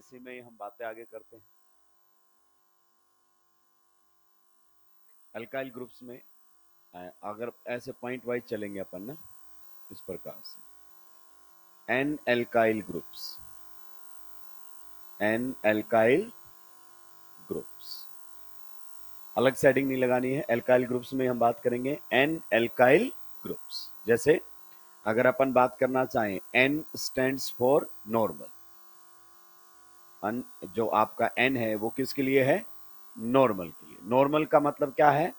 इसी में ही हम बातें आगे करते हैं। अल्काइल ग्रुप्स में अगर ऐसे पॉइंट वाइज चलेंगे अपन ना, इस प्रकार से n alkyl groups, n alkyl groups, अलग से हेडिंग नहीं लगानी है। एल्काइल ग्रुप्स में हम बात करेंगे एन एल्काइल ग्रुप्स। जैसे अगर अपन बात करना चाहें, एन स्टैंड्स फॉर नॉर्मल, जो आपका एन है वो किसके लिए है? नॉर्मल के लिए। नॉर्मल का मतलब क्या है?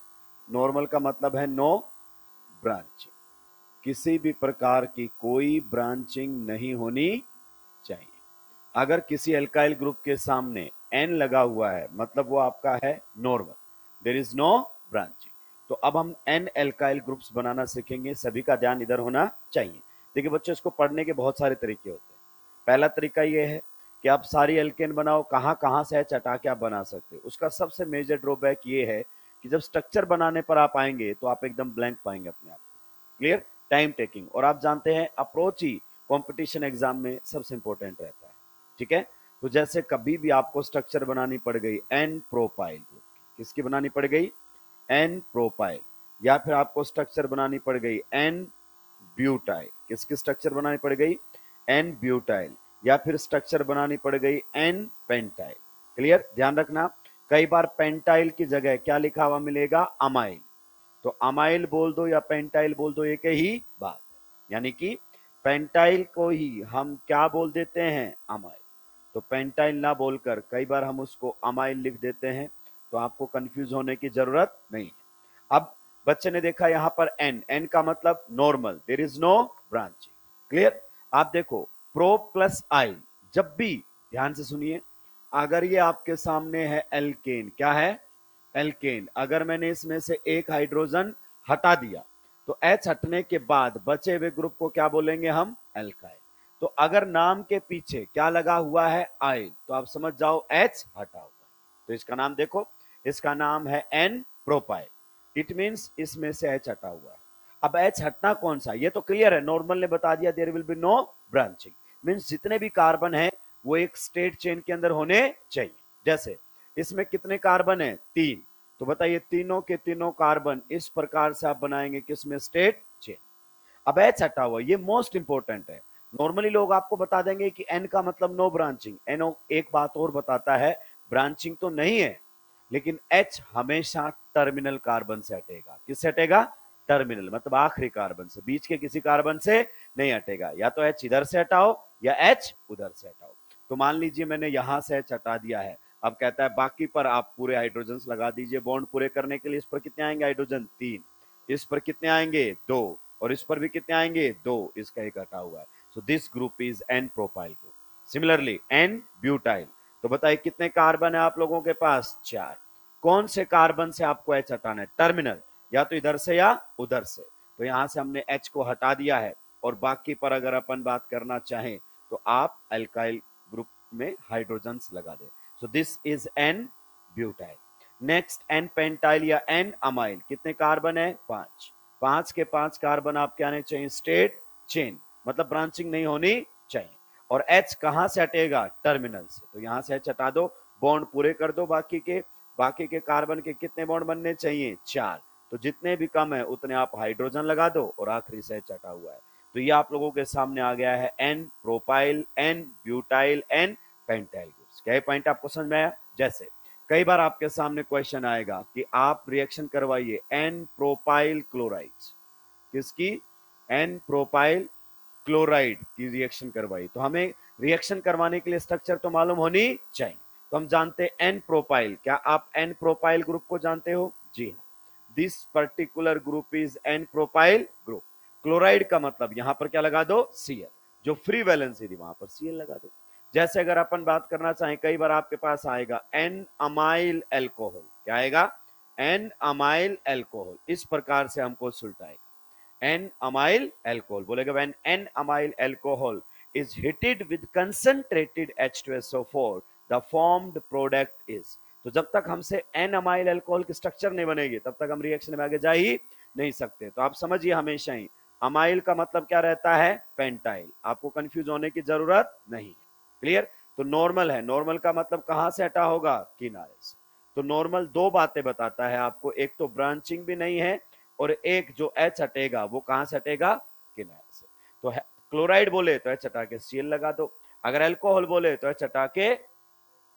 नॉर्मल का मतलब है नो ब्रांचिंग, किसी भी प्रकार की कोई ब्रांचिंग नहीं होनी चाहिए। अगर किसी एल्काइल ग्रुप के सामने एन लगा हुआ है मतलब वो आपका है normal, there is no branching. तो अब हम एन एल्काइल ग्रुप्स बनाना सीखेंगे, सभी का ध्यान इधर होना चाहिए। देखिए बच्चों, इसको पढ़ने के बहुत सारे तरीके होते हैं। पहला तरीका ये है कि आप सारी एल्केन बनाओ, कहां कहां से एच हटा के आप बना सकते हो। उसका सबसे मेजर ड्रॉबैक ये है कि जब स्ट्रक्चर बनाने पर आप आएंगे तो आप एकदम ब्लैंक पाएंगे अपने आप को। क्लियर? टाइम टेकिंग, और आप जानते हैं अप्रोच ही कंपटीशन एग्जाम में सबसे इंपॉर्टेंट रहता है। ठीक है? तो जैसे कभी भी आपको स्ट्रक्चर बनानी पड़ गई एन प्रोपाइल, किसकी बनानी पड़ गई? N propyl. या फिर आपको स्ट्रक्चर बनानी पड़ गई एन ब्यूटाइल, किसकी स्ट्रक्चर बनानी पड़ गई? N butyl. या फिर स्ट्रक्चर बनानी पड़ गई एन पेंटाइल। क्लियर? ध्यान रखना, कई बार पेंटाइल की जगह क्या लिखा हुआ मिलेगा? अमाइल। तो अमाइल बोल दो या पेंटाइल बोल दो, एक ही बात है। यानी कि पेंटाइल को ही हम क्या बोल देते हैं? अमाइल। तो पेंटाइल ना बोलकर कई बार हम उसको अमाइल लिख देते हैं, तो आपको कंफ्यूज होने की जरूरत नहीं है। अब बच्चे ने देखा यहां पर एन, एन का मतलब normal, there is no branching. Clear? आप देखो प्रो प्लस आई, जब भी ध्यान से सुनिए, अगर ये आपके सामने है एल्केन, क्या है? एल्केन। अगर मैंने इसमें से एक हाइड्रोजन हटा दिया तो एच हटने के बाद बचे हुए ग्रुप को क्या बोलेंगे हम? एल्काइल। तो अगर नाम के पीछे क्या लगा हुआ है? आइल, तो आप समझ जाओ एच हटा हुआ। तो इसका नाम देखो, इसका नाम है एन प्रोपाइल। इट मींस इसमें से एच हटा हुआ है। अब एच हटना कौन सा, ये तो क्लियर है, नॉर्मल ने बता दिया there will be no branching. Means जितने भी कार्बन है वो एक स्टेट चेन के अंदर होने चाहिए। जैसे इसमें कितने कार्बन है? 3। तो बताइए तीनों के तीनों कार्बन इस प्रकार से आप बनाएंगे किसमें? State chain. अब एच हटा हुआ, ये मोस्ट इंपॉर्टेंट है। नॉर्मली लोग आपको बता देंगे कि एन का मतलब नो ब्रांचिंग। एन एक बात और बताता है, ब्रांचिंग तो नहीं है, लेकिन एच हमेशा टर्मिनल कार्बन से हटेगा। किससे हटेगा? टर्मिनल, मतलब आखिरी कार्बन से, बीच के किसी कार्बन से नहीं हटेगा। या तो एच इधर से हटाओ या एच उधर से हटाओ। तो मान लीजिए मैंने यहां से एच हटा दिया है, अब कहता है बाकी पर आप पूरे हाइड्रोजन लगा दीजिए बॉन्ड पूरे करने के लिए। इस पर कितने आएंगे हाइड्रोजन? 3। इस पर कितने आएंगे? 2। और इस पर भी कितने आएंगे? 2। इसका एक हटा हुआ है। So this group is n propyl group. Similarly n butyl, तो बताइए कितने कार्बन है आप लोगों के पास? 4। कौन से कार्बन से आपको एच हटाना है? टर्मिनल, या तो इधर से या उधर से। तो यहां से हमने एच को हटा दिया है, और बाकी पर अगर अपन बात करना चाहें तो आप अल्काइल ग्रुप में हाइड्रोजन्स लगा दे। So this is N butyl. Next N pentyl या एन अमाइल, कितने कार्बन है? 5। 5 के 5 कार्बन आपके आने चाहिए स्टेट चेन, मतलब ब्रांचिंग नहीं होनी चाहिए। और एच कहां से हटेगा? टर्मिनल से। तो यहां से एच हटा दो, बॉन्ड पूरे कर दो बाकी के कार्बन के कितने बॉन्ड बनने चाहिए? 4। तो जितने भी कम है उतने आप हाइड्रोजन लगा दो, और आखिरी से एच हटा हुआ है। तो ये आप लोगों के सामने आ गया है n propyl, n butyl, n pentyl groups. क्या पॉइंट आपको समझ में आया? जैसे कई बार आपके सामने क्वेश्चन आएगा कि आप रिएक्शन करवाइए एन प्रोपाइल क्लोराइड, किसकी? एन प्रोपाइल क्लोराइड की रिएक्शन करवाई। तो हमें रिएक्शन करवाने के लिए स्ट्रक्चर तो मालूम होनी चाहिए। तो हम जानते हैं एन प्रोपाइल। क्या आप एन प्रोपाइल ग्रुप को जानते हो? जी हाँ, this particular group is n propyl group. Chloride का मतलब यहां पर क्या लगा दो? Cl। जो फ्री वैलेंसी थी वहां पर Cl लगा दो। जैसे अगर अपन बात करना चाहें, कई बार आपके पास आएगा एन अमाइल एल्कोहल, क्या आएगा? N amyl alcohol. इस प्रकार से हमको सुलटाएगा एन अमाइल एल्कोहल, बोलेगा when n amyl alcohol is heated with concentrated H2SO4 the formed product is। तो जब तक हमसे एन अमाइल एल्कोहल की स्ट्रक्चर नहीं बनेगी तब तक हम रिएक्शन में आगे जा ही नहीं सकते। तो आप समझिए हमेशा ही अमाइल का मतलब क्या रहता है? पेंटाइल। आपको कंफ्यूज होने की जरूरत नहीं है। क्लियर? तो नॉर्मल है, नॉर्मल का मतलब कहां से हटा होगा, किनारे से। तो नॉर्मल दो बातें बताता है आपको, एक तो ब्रांचिंग भी नहीं है और एक जो एच हटेगा वो कहां से हटेगा, किनारे से। तो क्लोराइड बोले तो एच हटा के सीएल लगा दो, अगर अल्कोहल बोले तो एच हटा के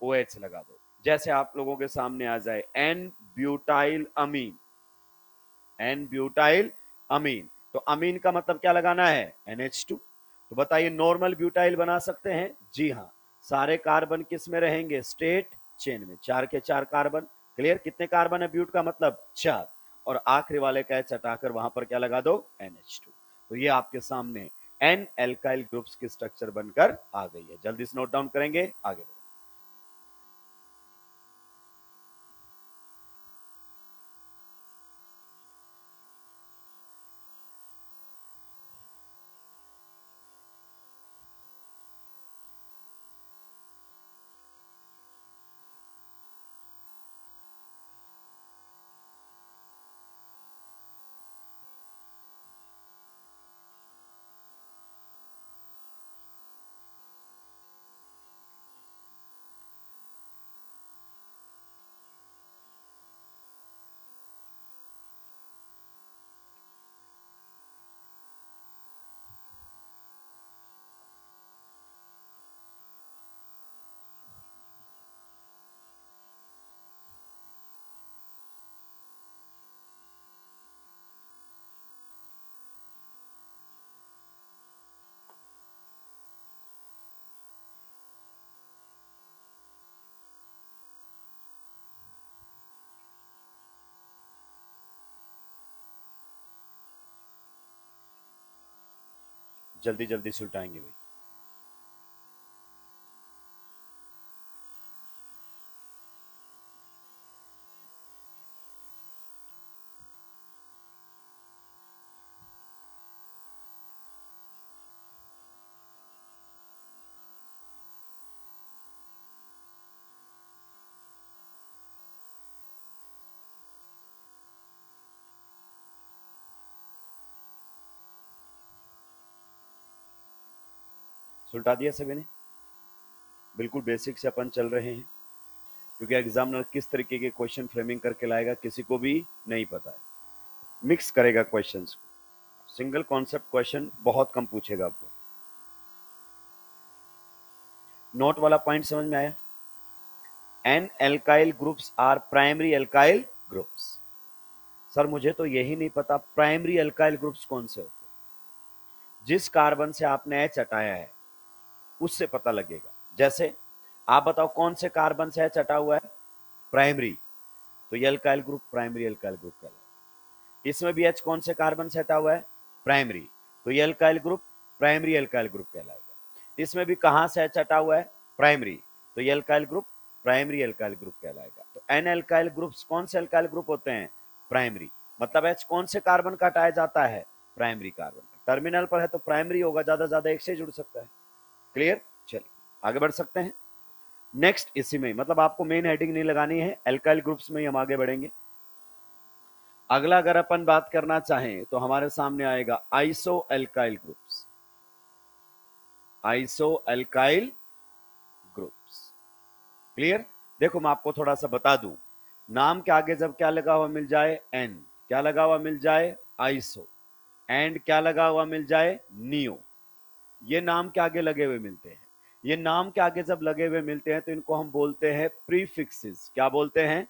OH लगा दो। जैसे आप लोगों के सामने आ जाए एन ब्यूटाइल अमीन, एन ब्यूटाइल अमीन, तो अमीन का मतलब क्या लगाना है, NH2। तो बताइए नॉर्मल ब्यूटाइल बना सकते हैं, जी हाँ। सारे कार्बन किस में रहेंगे, स्टेट चेन में, 4 के 4 कार्बन। क्लियर, कितने कार्बन है ब्यूट का मतलब 4, और आखिरी वाले का एच हटाकर वहां पर क्या लगा दो, NH2। तो ये आपके सामने एन एल्काइल ग्रुप्स की स्ट्रक्चर बनकर आ गई है। जल्दी से नोट डाउन करेंगे, आगे बढ़ो। जल्दी जल्दी सुलटाएंगे भाई। सुलटा दिया सभी ने, बिल्कुल बेसिक से अपन चल रहे हैं, क्योंकि एग्जामिनर किस तरीके के क्वेश्चन फ्रेमिंग करके लाएगा किसी को भी नहीं पता है, मिक्स करेगा क्वेश्चंस को, सिंगल कॉन्सेप्ट क्वेश्चन बहुत कम पूछेगा आपको। नोट वाला पॉइंट समझ में आया, n alkyl groups are primary alkyl groups. Sir मुझे तो यही नहीं पता प्राइमरी एल्काइल ग्रुप्स कौन से होते हैं। जिस कार्बन से आपने एच हटाया है उससे पता लगेगा। जैसे आप बताओ कौन से कार्बन से एच हटा हुआ है, प्राइमरी, तो ये alkyl group primary alkyl group कहलाएगा। इसमें भी एच कौन से कार्बन से हटा हुआ है, प्राइमरी, तो ये alkyl group primary alkyl group कहलाएगा। इसमें भी कहां से एच हटा हुआ है, प्राइमरी, तो ये alkyl group primary alkyl group कहलाएगा। तो एन एल्काइल ग्रुप्स कौन से एल्काइल ग्रुप होते हैं, प्राइमरी, मतलब एच कौन से कार्बन का हटाया जाता है, प्राइमरी कार्बन। टर्मिनल पर है तो प्राइमरी होगा, ज्यादा ज्यादा एक से जुड़ सकता है। क्लियर, चलिए आगे बढ़ सकते हैं। नेक्स्ट इसी में, मतलब आपको मेन हेडिंग नहीं लगानी है, एल्काइल ग्रुप्स में ही हम आगे बढ़ेंगे। अगला अगर अपन बात करना चाहें तो हमारे सामने आएगा iso alkyl groups, iso alkyl groups. Clear, देखो मैं आपको थोड़ा सा बता दूं, नाम के आगे जब क्या लगा हुआ मिल जाए, एन, क्या लगा हुआ मिल जाए, आइसो, एंड क्या लगा हुआ मिल जाए, नियो, ये नाम के आगे लगे हुए मिलते हैं। ये नाम के आगे जब लगे हुए मिलते हैं तो इनको हम बोलते हैं प्रीफिक्सेस। क्या बोलते हैं,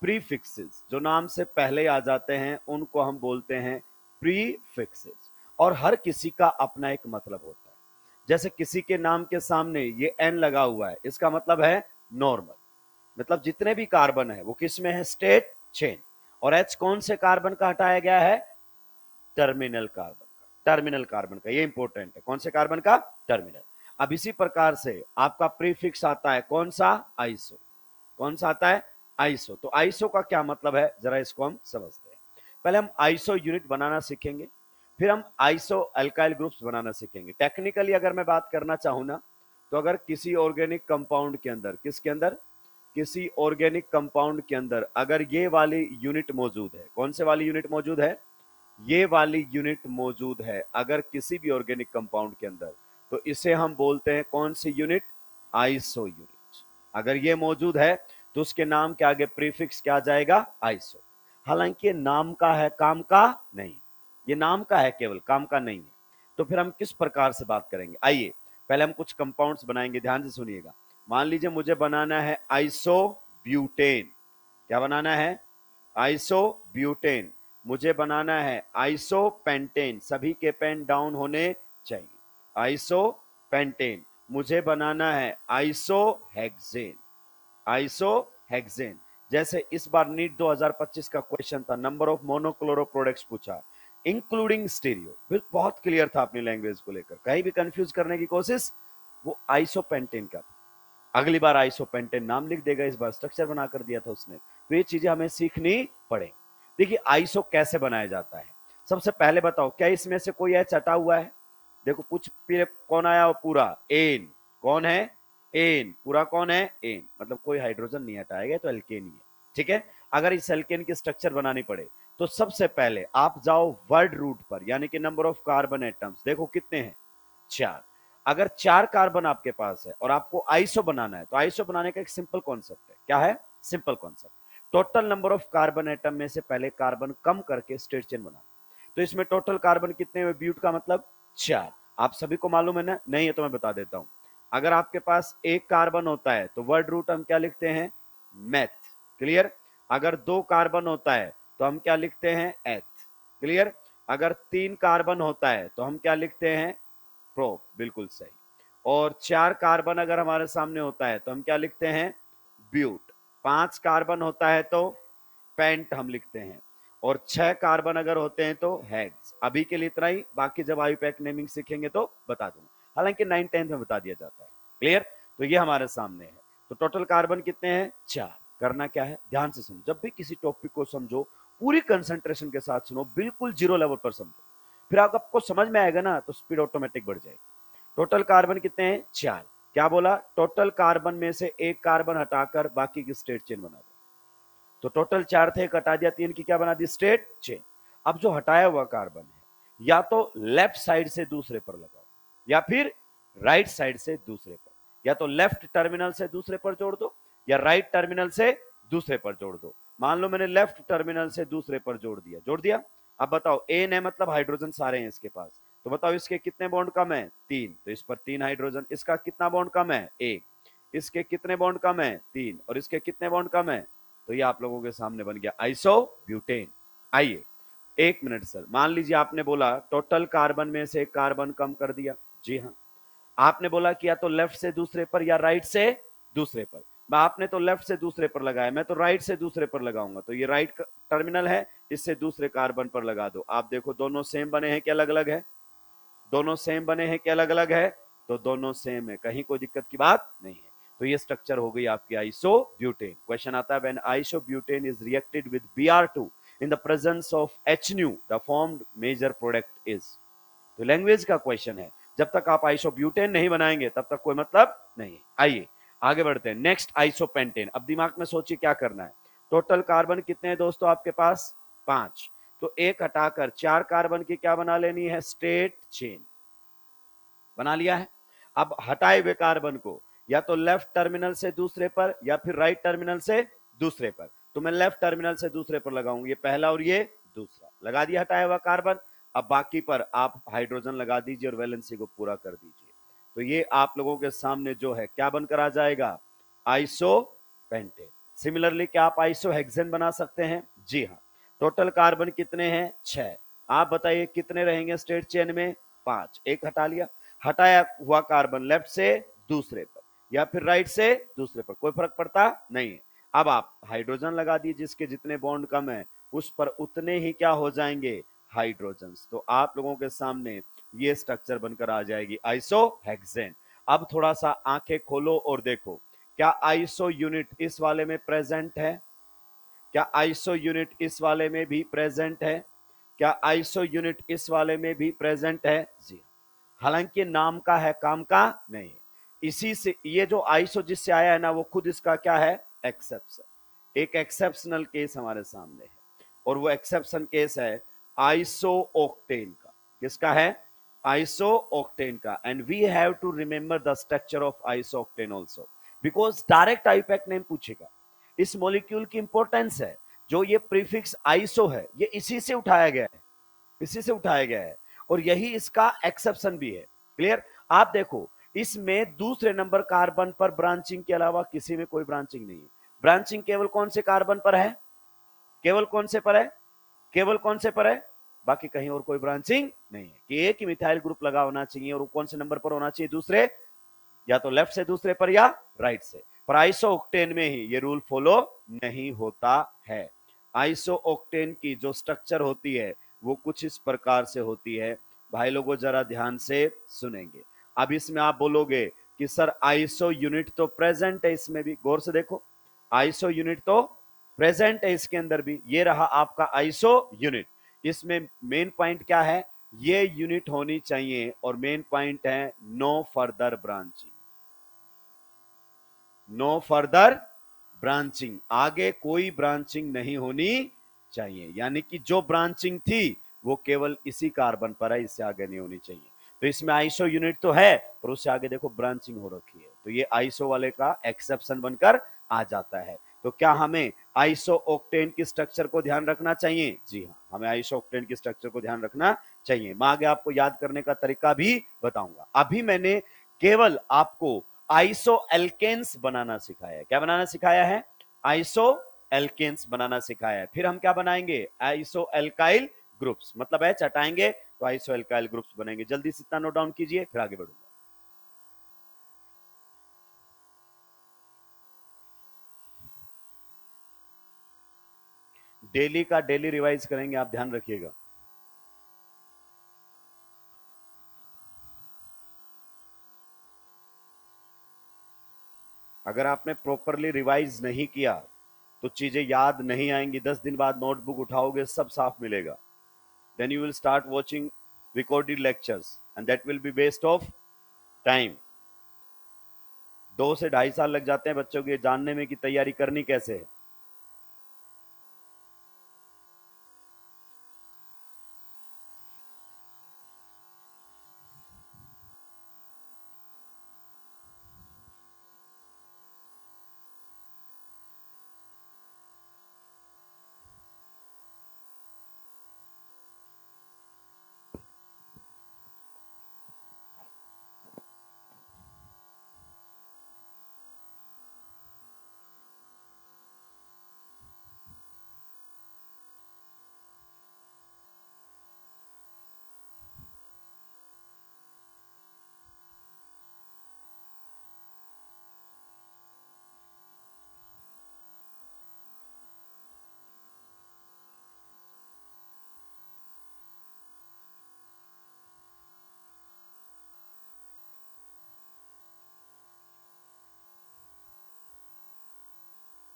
प्रीफिक्सेस। जो नाम से पहले आ जाते हैं उनको हम बोलते हैं प्रीफिक्सेस, और हर किसी का अपना एक मतलब होता है। जैसे किसी के नाम के सामने ये एन लगा हुआ है, इसका मतलब है नॉर्मल, मतलब जितने भी कार्बन है वो किस में है, स्टेट चेन। और एच कौन से कार्बन का हटाया गया है, टर्मिनल कार्बन का, टर्मिनल कार्बन का, ये इंपॉर्टेंट है, कौन से कार्बन का, टर्मिनल। अब इसी प्रकार से आपका प्रीफिक्स आता है कौन सा, आइसो, कौन सा आता है, आइसो। तो आइसो का क्या मतलब है, जरा इसको हम समझते हैं। पहले हम आइसो यूनिट बनाना सीखेंगे, फिर हम आइसो अल्काइल ग्रुप्स बनाना सीखेंगे। टेक्निकली अगर मैं बात करना चाहूं ना, तो अगर किसी ऑर्गेनिक कंपाउंड के अंदर, किसके अंदर, किसी ऑर्गेनिक कंपाउंड के अंदर अगर ये वाली यूनिट मौजूद है, कौन से वाली यूनिट मौजूद है, ये वाली यूनिट मौजूद है अगर किसी भी ऑर्गेनिक कंपाउंड के अंदर, तो इसे हम बोलते हैं कौन सी यूनिट, आइसो यूनिट। अगर ये मौजूद है तो उसके नाम के आगे प्रीफिक्स क्या आ जाएगा? आइसो। हालांकि ये नाम का है, काम का नहीं। ये नाम का है, केवल काम का नहीं है। तो फिर हम किस प्रकार से बात करेंगे? आइए पहले हम कुछ कंपाउंड्स बनाएंगे, ध्यान से सुनिएगा। मान लीजिए मुझे बनाना है आइसो ब्यूटेन। क्या बनाना है? Iso butane. मुझे बनाना है आइसो पेंटेन, सभी के पेन डाउन होने चाहिए। Iso pentane. मुझे बनाना है आइसो हेक्सेन। Iso hexane. जैसे इस बार नीट 2025 का क्वेश्चन था, नंबर ऑफ मोनोक्लोरो प्रोडक्ट्स पूछा इंक्लूडिंग स्टीरियो। बहुत क्लियर था अपनी लैंग्वेज को लेकर, कहीं भी कंफ्यूज करने की कोशिश, वो आइसोपेंटेन का। अगली बार आइसोपेंटेन नाम लिख देगा, इस बार स्ट्रक्चर बना कर दिया था उसने। तो ये चीजें हमें सीखनी पड़े। देखिए आइसो कैसे बनाया जाता है। सबसे पहले बताओ, क्या इसमें से कोई एच हटा हुआ है? देखो कुछ कौन आया? पूरा एन। कौन है? एन। पूरा कौन है? एन। मतलब कोई हाइड्रोजन नहीं हटाएगा, तो एल्केन ही है। ठीक है। अगर इस एल्केन की स्ट्रक्चर बनानी पड़े तो सबसे पहले आप जाओ वर्ड रूट पर, यानी कि नंबर ऑफ कार्बन एटम्स। देखो कितने हैं? 4। अगर 4 कार्बन आपके पास है और आपको आइसो बनाना है, तो आइसो बनाने का एक सिंपल कॉन्सेप्ट है। क्या है? Simple concept. Total number of carbon atom में से पहले कार्बन कम करके स्ट्रेट चेन बनाना। तो इसमें टोटल कार्बन कितने हुए? ब्यूट का मतलब 4। आप सभी को मालूम है ना? नहीं है तो मैं बता देता हूं। अगर आपके पास एक कार्बन होता है तो वर्ड रूट हम क्या लिखते हैं? मेथ। क्लियर। अगर 2 कार्बन होता है तो हम क्या लिखते हैं? एथ। क्लियर। अगर 3 कार्बन होता है तो हम क्या लिखते हैं? प्रो। बिल्कुल सही। और 4 कार्बन अगर हमारे सामने होता है तो हम क्या लिखते हैं? ब्यूट। 5 कार्बन होता है तो पेंट हम लिखते हैं। और 6 कार्बन अगर होते हैं तो हेक्स। अभी के लिए इतना ही, बाकी जब आयुपैक नेमिंग सीखेंगे तो बता दूंगा। हालांकि 9 10 में बता दिया जाता है। क्लियर। तो ये हमारे सामने है। तो टोटल कार्बन कितने हैं? 4। करना क्या है? ध्यान से सुनो, जब भी किसी टॉपिक को समझो पूरी कंसंट्रेशन के साथ सुनो, बिल्कुल जीरो लेवल पर समझो। फिर आपको समझ में आएगा ना, तो स्पीड ऑटोमेटिक बढ़ जाएगी। टोटल कार्बन कितने हैं? 4। क्या बोला? टोटल कार्बन में से एक कार्बन हटाकर बाकी की स्ट्रेट चेन बना दो। तो टोटल 4 थे, एक हटा दिया, 3 की क्या बना दी? Straight chain. अब जो हटाया हुआ कार्बन है, या तो लेफ्ट साइड से दूसरे पर लगाओ, या फिर राइट साइड से दूसरे पर। या तो लेफ्ट टर्मिनल से दूसरे पर जोड़ दो, या राइट टर्मिनल से दूसरे पर जोड़ दो। मान लो मैंने लेफ्ट टर्मिनल से दूसरे पर जोड़ दिया। जोड़ दिया। अब बताओ, एन है मतलब हाइड्रोजन सारे हैं इसके पास। तो बताओ इसके कितने बॉन्ड कम है? 3। तो इस पर 3 हाइड्रोजन। इसका कितना बॉन्ड कम है? 1। इसके कितने बॉन्ड कम है? 3। और इसके कितने बॉन्ड कम है? तो ये आप लोगों के सामने बन गया आइसो ब्यूटेन। आइए 1 मिनट सर, मान लीजिए आपने बोला टोटल कार्बन में से कार्बन कम कर दिया। जी हाँ। आपने बोला कि या तो लेफ्ट से दूसरे पर या राइट से दूसरे पर। आपने तो लेफ्ट से दूसरे पर लगाया, मैं तो राइट से दूसरे पर लगाऊंगा। तो ये राइट टर्मिनल है, इससे दूसरे कार्बन पर लगा दो। आप देखो दोनों सेम बने हैं कि अलग अलग है? दोनों सेम बने हैं कि अलग अलग है? तो दोनों सेम है, कहीं कोई दिक्कत की बात नहीं है। तो ये स्ट्रक्चर हो गई आपकी आइसो ब्यूटेन। क्वेश्चन आता है, when isobutane is reacted with Br2 in the presence of HNu the formed major product is. तो लैंग्वेज का क्वेश्चन है। जब तक आप आइसो ब्यूटेन नहीं बनाएंगे तब तक कोई मतलब नहीं। आइए आगे बढ़ते हैं। Next isopentane. अब दिमाग में सोचिए क्या करना है। टोटल कार्बन कितने हैं दोस्तों आपके पास? 5। तो एक हटाकर 4 कार्बन की क्या बना लेनी है? Straight chain. बना लिया है। अब हटाए हुए कार्बन को या तो लेफ्ट टर्मिनल से दूसरे पर या फिर राइट टर्मिनल से दूसरे पर। तो मैं लेफ्ट टर्मिनल से दूसरे पर लगाऊंगा, ये पहला और ये दूसरा। लगा दिया हटाया हुआ कार्बन। अब बाकी पर आप हाइड्रोजन लगा दीजिए और वैलेंसी को पूरा कर दीजिए। तो ये आप लोगों के सामने जो है क्या बनकर आ जाएगा? Iso pentane. सिमिलरली क्या आप आइसो हेक्सेन बना सकते हैं? जी हाँ। टोटल कार्बन कितने हैं? 6। आप बताइए कितने रहेंगे स्ट्रेट चेन में? 5। एक हटा लिया। हटाया हुआ कार्बन लेफ्ट से दूसरे पर या फिर राइट से दूसरे पर, कोई फर्क पड़ता नहीं है। अब आप हाइड्रोजन लगा दिए, जिसके जितने बॉन्ड कम है उस पर उतने ही क्या हो जाएंगे? हाइड्रोजन। तो आप लोगों के सामने ये स्ट्रक्चर बनकर आ जाएगी आइसो हेक्सेन। अब थोड़ा सा आंखें खोलो और देखो, क्या आइसो यूनिट इस वाले में प्रेजेंट है? क्या आइसो यूनिट इस वाले में भी प्रेजेंट है? क्या आइसो यूनिट इस वाले में भी प्रेजेंट है? जी। हालांकि नाम का है, काम का नहीं। इसी से ये जो आइसो जिससे आया है ना, वो खुद इसका क्या है? एक्सेप्शन। एक एक्सेप्शनल केस हमारे सामने है, और वो एक्सेप्शन केस है आइसो ऑक्टेन का। किसका है? आइसो ऑक्टेन का, and we have to remember the structure of isooctane also, because direct IUPAC name पूछेगा। इस मॉलिक्यूल की इंपॉर्टेंस है, जो ये प्रीफिक्स आइसो है ये इसी से उठाया गया है, इसी से उठाया गया है, और यही इसका एक्सेप्शन भी है। क्लियर? आप देखो, इसमें दूसरे नंबर कार्बन पर ब्रांचिंग के अलावा किसी में कोई ब्रांचिंग नहीं है। ब्रांचिंग केवल कौन से कार्बन पर है? केवल कौन से पर है? केवल कौन से पर है? बाकी कहीं और कोई ब्रांचिंग नहीं है कि एक ही मिथाइल ग्रुप लगा होना चाहिए, और कौन से नंबर पर होना चाहिए? दूसरे, या तो लेफ्ट से दूसरे पर या राइट से। पर आइसो ऑक्टेन में ही ये रूल फॉलो नहीं होता है। आइसो ऑक्टेन की जो स्ट्रक्चर होती है वो कुछ इस प्रकार से होती है। भाई लोगों जरा ध्यान से सुनेंगे। अब इसमें आप बोलोगे कि सर आइसो यूनिट तो प्रेजेंट है इसमें भी, गौर से देखो, आइसो यूनिट तो प्रेजेंट है इसके अंदर भी। ये रहा आपका आइसो यूनिट। इसमें मेन पॉइंट क्या है? ये यूनिट होनी चाहिए, और मेन पॉइंट है no further branching. No further branching, आगे कोई ब्रांचिंग नहीं होनी चाहिए, यानी कि जो ब्रांचिंग थी वो केवल इसी कार्बन पर है, इससे आगे नहीं होनी चाहिए। तो इसमें आइसो यूनिट तो है, पर उससे आगे देखो ब्रांचिंग हो रखी है, तो ये आइसो वाले का एक्सेप्शन बनकर आ जाता है। तो क्या हमें आइसो ऑक्टेन की स्ट्रक्चर को ध्यान रखना चाहिए? जी हाँ, हमें आइसो ऑक्टेन की स्ट्रक्चर को ध्यान रखना चाहिए। मैं आगे आपको याद करने का तरीका भी बताऊंगा। अभी मैंने केवल आपको आइसो एल्केन्स बनाना सिखाया है। क्या बनाना सिखाया है? आइसो एल्केन्स बनाना सिखाया है। फिर हम क्या बनाएंगे? आइसो एल्काइल ग्रुप्स, मतलब है चटाएंगे तो आइसो एल्काइल ग्रुप्स बनेंगे। जल्दी से इतना नोट डाउन कीजिए, फिर आगे बढ़ूंगा। डेली का डेली रिवाइज करेंगे, आप ध्यान रखिएगा। अगर आपने प्रॉपरली रिवाइज नहीं किया तो चीजें याद नहीं आएंगी। 10 दिन बाद नोटबुक उठाओगे सब साफ मिलेगा। Then you will start watching recorded lectures and that will be waste of time. 2 से 2.5 साल लग जाते हैं बच्चों को ये जानने में कि तैयारी करनी कैसे है।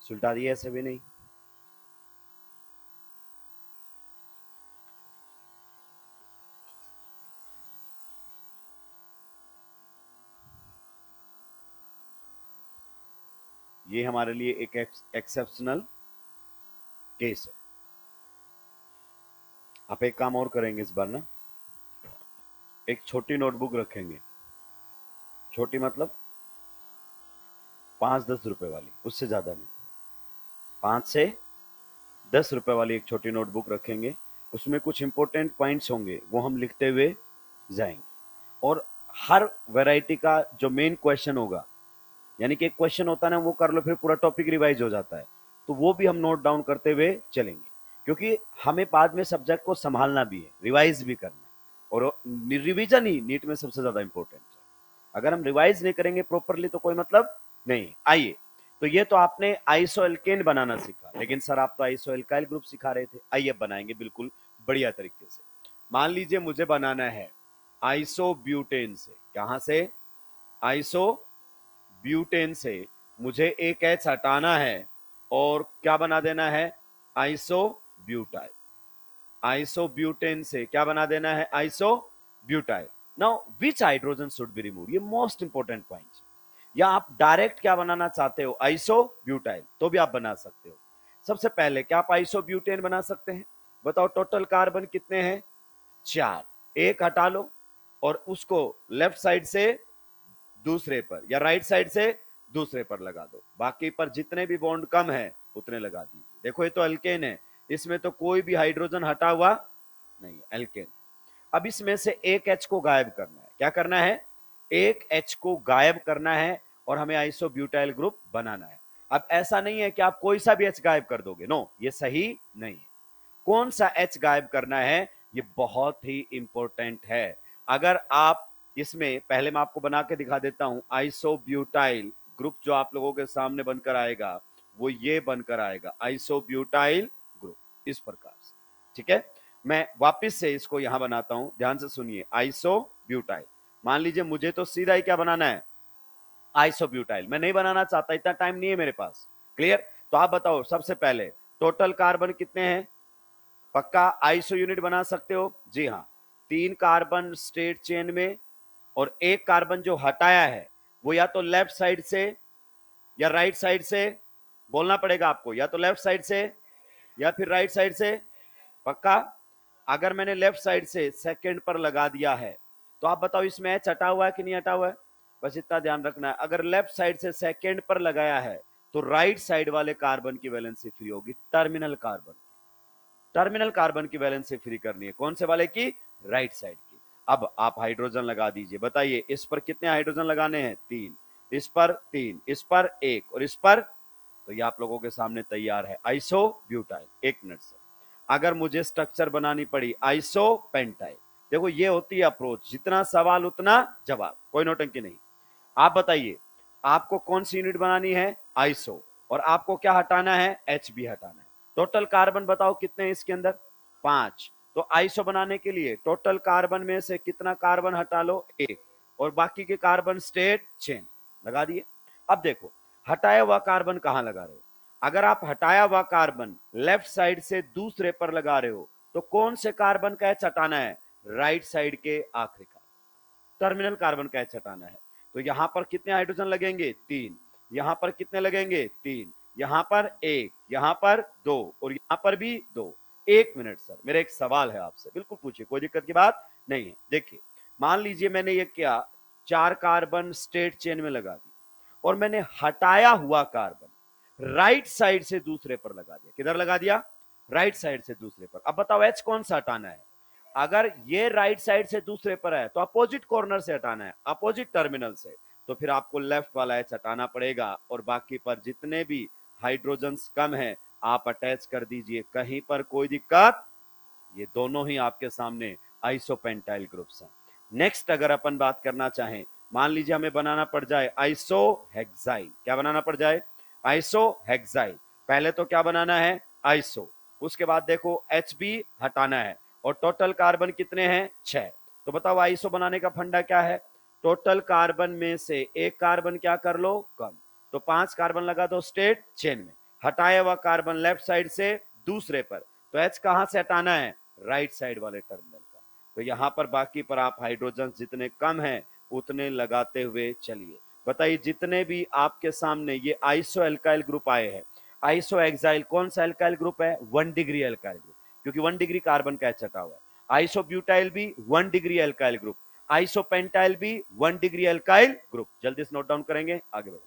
सुलटा दिया ऐसे भी नहीं। ये हमारे लिए एक एक्सेप्शनल केस है। आप एक काम और करेंगे इस बार ना, एक छोटी नोटबुक रखेंगे। छोटी मतलब 5-10 रुपए वाली, उससे ज्यादा नहीं। 5 से 10 रुपए वाली एक छोटी नोटबुक रखेंगे। उसमें कुछ इंपॉर्टेंट पॉइंट्स होंगे वो हम लिखते हुए जाएंगे। और हर वैरायटी का जो मेन क्वेश्चन होगा, यानी कि एक क्वेश्चन होता है ना, वो कर लो फिर पूरा टॉपिक रिवाइज हो जाता है, तो वो भी हम नोट डाउन करते हुए चलेंगे। क्योंकि हमें बाद में सब्जेक्ट को संभालना भी है, रिवाइज भी करना है, और रिवीजन ही नीट में सबसे ज्यादा इंपॉर्टेंट है। अगर हम रिवाइज नहीं करेंगे प्रॉपरली तो कोई मतलब नहीं। आइए, तो ये तो आपने आइसो एल्केन बनाना सीखा, लेकिन सर आप तो आइसो एल्काइल ग्रुप सिखा रहे थे। आइए बनाएंगे बिल्कुल बढ़िया तरीके से। मान लीजिए मुझे बनाना है आइसो ब्यूटेन से। कहां से? आइसो ब्यूटेन से मुझे एक एच हटाना है और क्या बना देना है? Iso butyl. आइसो ब्यूटेन से क्या बना देना है? Iso butyl. Now which hydrogen should be remove, ये मोस्ट इंपॉर्टेंट पॉइंट। या आप डायरेक्ट क्या बनाना चाहते हो? आइसो ब्यूटाइल, तो भी आप बना सकते हो। सबसे पहले क्या आप आइसो ब्यूटेन बना सकते हैं? बताओ टोटल कार्बन कितने हैं? 4। एक हटा लो, और उसको लेफ्ट साइड से दूसरे पर या राइट साइड से दूसरे पर लगा दो। बाकी पर जितने भी बॉन्ड कम है उतने लगा दीजिए। देखो ये तो एल्केन है, इसमें तो कोई भी हाइड्रोजन हटा हुआ नहीं, एल्केन। अब इसमें से एक एच को गायब करना है। क्या करना है? एक एच को गायब करना है और हमें आइसोब्यूटाइल ग्रुप बनाना है। अब ऐसा नहीं है कि आप कोई सा भी एच गायब कर दोगे, नो, ये सही नहीं है। कौन सा एच गायब करना है, ये बहुत ही इंपॉर्टेंट है। अगर आप इसमें, पहले मैं आपको बना के दिखा देता हूं, आइसोब्यूटाइल ग्रुप जो आप लोगों के सामने बनकर आएगा वो ये बनकर आएगा, आइसोब्यूटाइल ग्रुप इस प्रकार से। ठीक है, मैं वापस से इसको यहां बनाता हूं, ध्यान से सुनिए। आइसोब्यूटाइल, मान लीजिए मुझे तो सीधा ही क्या बनाना है, आइसोब्यूटाइल। मैं नहीं बनाना चाहता, इतना टाइम नहीं है मेरे पास। क्लियर? तो आप बताओ सबसे पहले टोटल कार्बन कितने हैं? पक्का आइसो यूनिट बना सकते हो? जी हां, 3 कार्बन स्ट्रेट चेन में, और एक कार्बन जो हटाया है वो या तो लेफ्ट साइड से या राइट साइड से, बोलना पड़ेगा आपको, या तो लेफ्ट साइड से या फिर राइट साइड से। पक्का? अगर मैंने लेफ्ट साइड से सेकंड पर लगा दिया है तो आप बताओ इसमें एच हटा हुआ है कि नहीं हटा हुआ है? बस इतना ध्यान रखना है। अगर लेफ्ट साइड से सेकंड पर लगाया है तो राइट साइड वाले कार्बन की वैलेंसी फ्री होगी, टर्मिनल कार्बन। टर्मिनल कार्बन की वैलेंसी फ्री करनी है, कौन से वाले की? राइट साइड की। अब आप हाइड्रोजन लगा दीजिए। बताइए इस पर कितने हाइड्रोजन लगाने हैं? 3। इस पर 3, इस पर 1 और इस पर, तो ये आप लोगों के सामने तैयार है आइसोब्यूटाइल। 1 मिनट से, अगर मुझे स्ट्रक्चर बनानी पड़ी आइसोपेंटाइल, देखो ये होती है अप्रोच, जितना सवाल उतना जवाब, कोई नौटंकी नहीं। आप बताइए आपको कौन सी यूनिट बनानी है? आइसो। और आपको क्या हटाना है? एच बी हटाना है। टोटल कार्बन बताओ कितने हैं इसके अंदर? 5। तो आइसो बनाने के लिए टोटल कार्बन में से कितना कार्बन हटा लो? 1, और बाकी के कार्बन स्ट्रेट चेन लगा दिए। अब देखो हटाया हुआ कार्बन कहां लगा रहे हो? अगर आप हटाया हुआ कार्बन लेफ्ट साइड से दूसरे पर लगा रहे हो तो कौन से कार्बन का एच हटाना है? राइट साइड के आखिरी कार्बन, टर्मिनल कार्बन का एच हटाना है। तो यहां पर कितने हाइड्रोजन लगेंगे? 3। यहां पर कितने लगेंगे? 3। यहां पर 1, यहां पर 2 और यहां पर भी 2। 1 मिनट सर, मेरा एक सवाल है आपसे, बिल्कुल पूछिए, कोई दिक्कत की बात नहीं है। देखिए मान लीजिए मैंने ये क्या, 4 कार्बन स्ट्रेट चेन में लगा दी और मैंने हटाया हुआ कार्बन राइट साइड से दूसरे पर लगा दिया। किधर लगा दिया? राइट साइड से दूसरे पर। अब बताओ एच कौन सा हटाना है? अगर ये राइट साइड से दूसरे पर है तो अपोजिट कॉर्नर से हटाना है, अपोजिट टर्मिनल से। तो फिर आपको लेफ्ट वाला एच हटाना पड़ेगा और बाकी पर जितने भी हाइड्रोजन्स कम है आप अटैच कर दीजिए, कहीं पर कोई दिक्कत। ये दोनों ही आपके सामने आइसोपेंटाइल ग्रुप्स हैं। नेक्स्ट अगर अपन बात करना चाहें, मान लीजिए हमें बनाना पड़ जाए आइसोहेक्साइल। क्या बनाना पड़ जाए? आइसोहेक्साइल। पहले तो क्या बनाना है? आइसो। उसके बाद देखो एच बी हटाना है और टोटल कार्बन कितने हैं? 6। तो बताओ आइसो बनाने का फंडा क्या है? टोटल कार्बन में से एक कार्बन क्या कर लो? कम। तो 5 कार्बन लगा दो स्ट्रेट चेन में, हटाया हुआ कार्बन लेफ्ट साइड से दूसरे पर। तो एच कहां से हटाना है? राइट साइड वाले टर्मिनल का। तो यहां पर बाकी पर आप हाइड्रोजन जितने कम हैं उतने लगाते हुए चलिए। बताइए जितने भी आपके सामने ये आइसो एल्काइल ग्रुप आए हैं, आइसो एक्साइल कौन सा एल्काइल ग्रुप है? 1 डिग्री एल्काइल ग्रुप, क्योंकि 1 डिग्री कार्बन का एच हटा हुआ है। आइसोब्यूटाइल भी 1 डिग्री एल्काइल ग्रुप, आइसोपेंटाइल भी 1 डिग्री एल्काइल ग्रुप। जल्दी से नोट डाउन करेंगे, आगे बढ़ेंगे।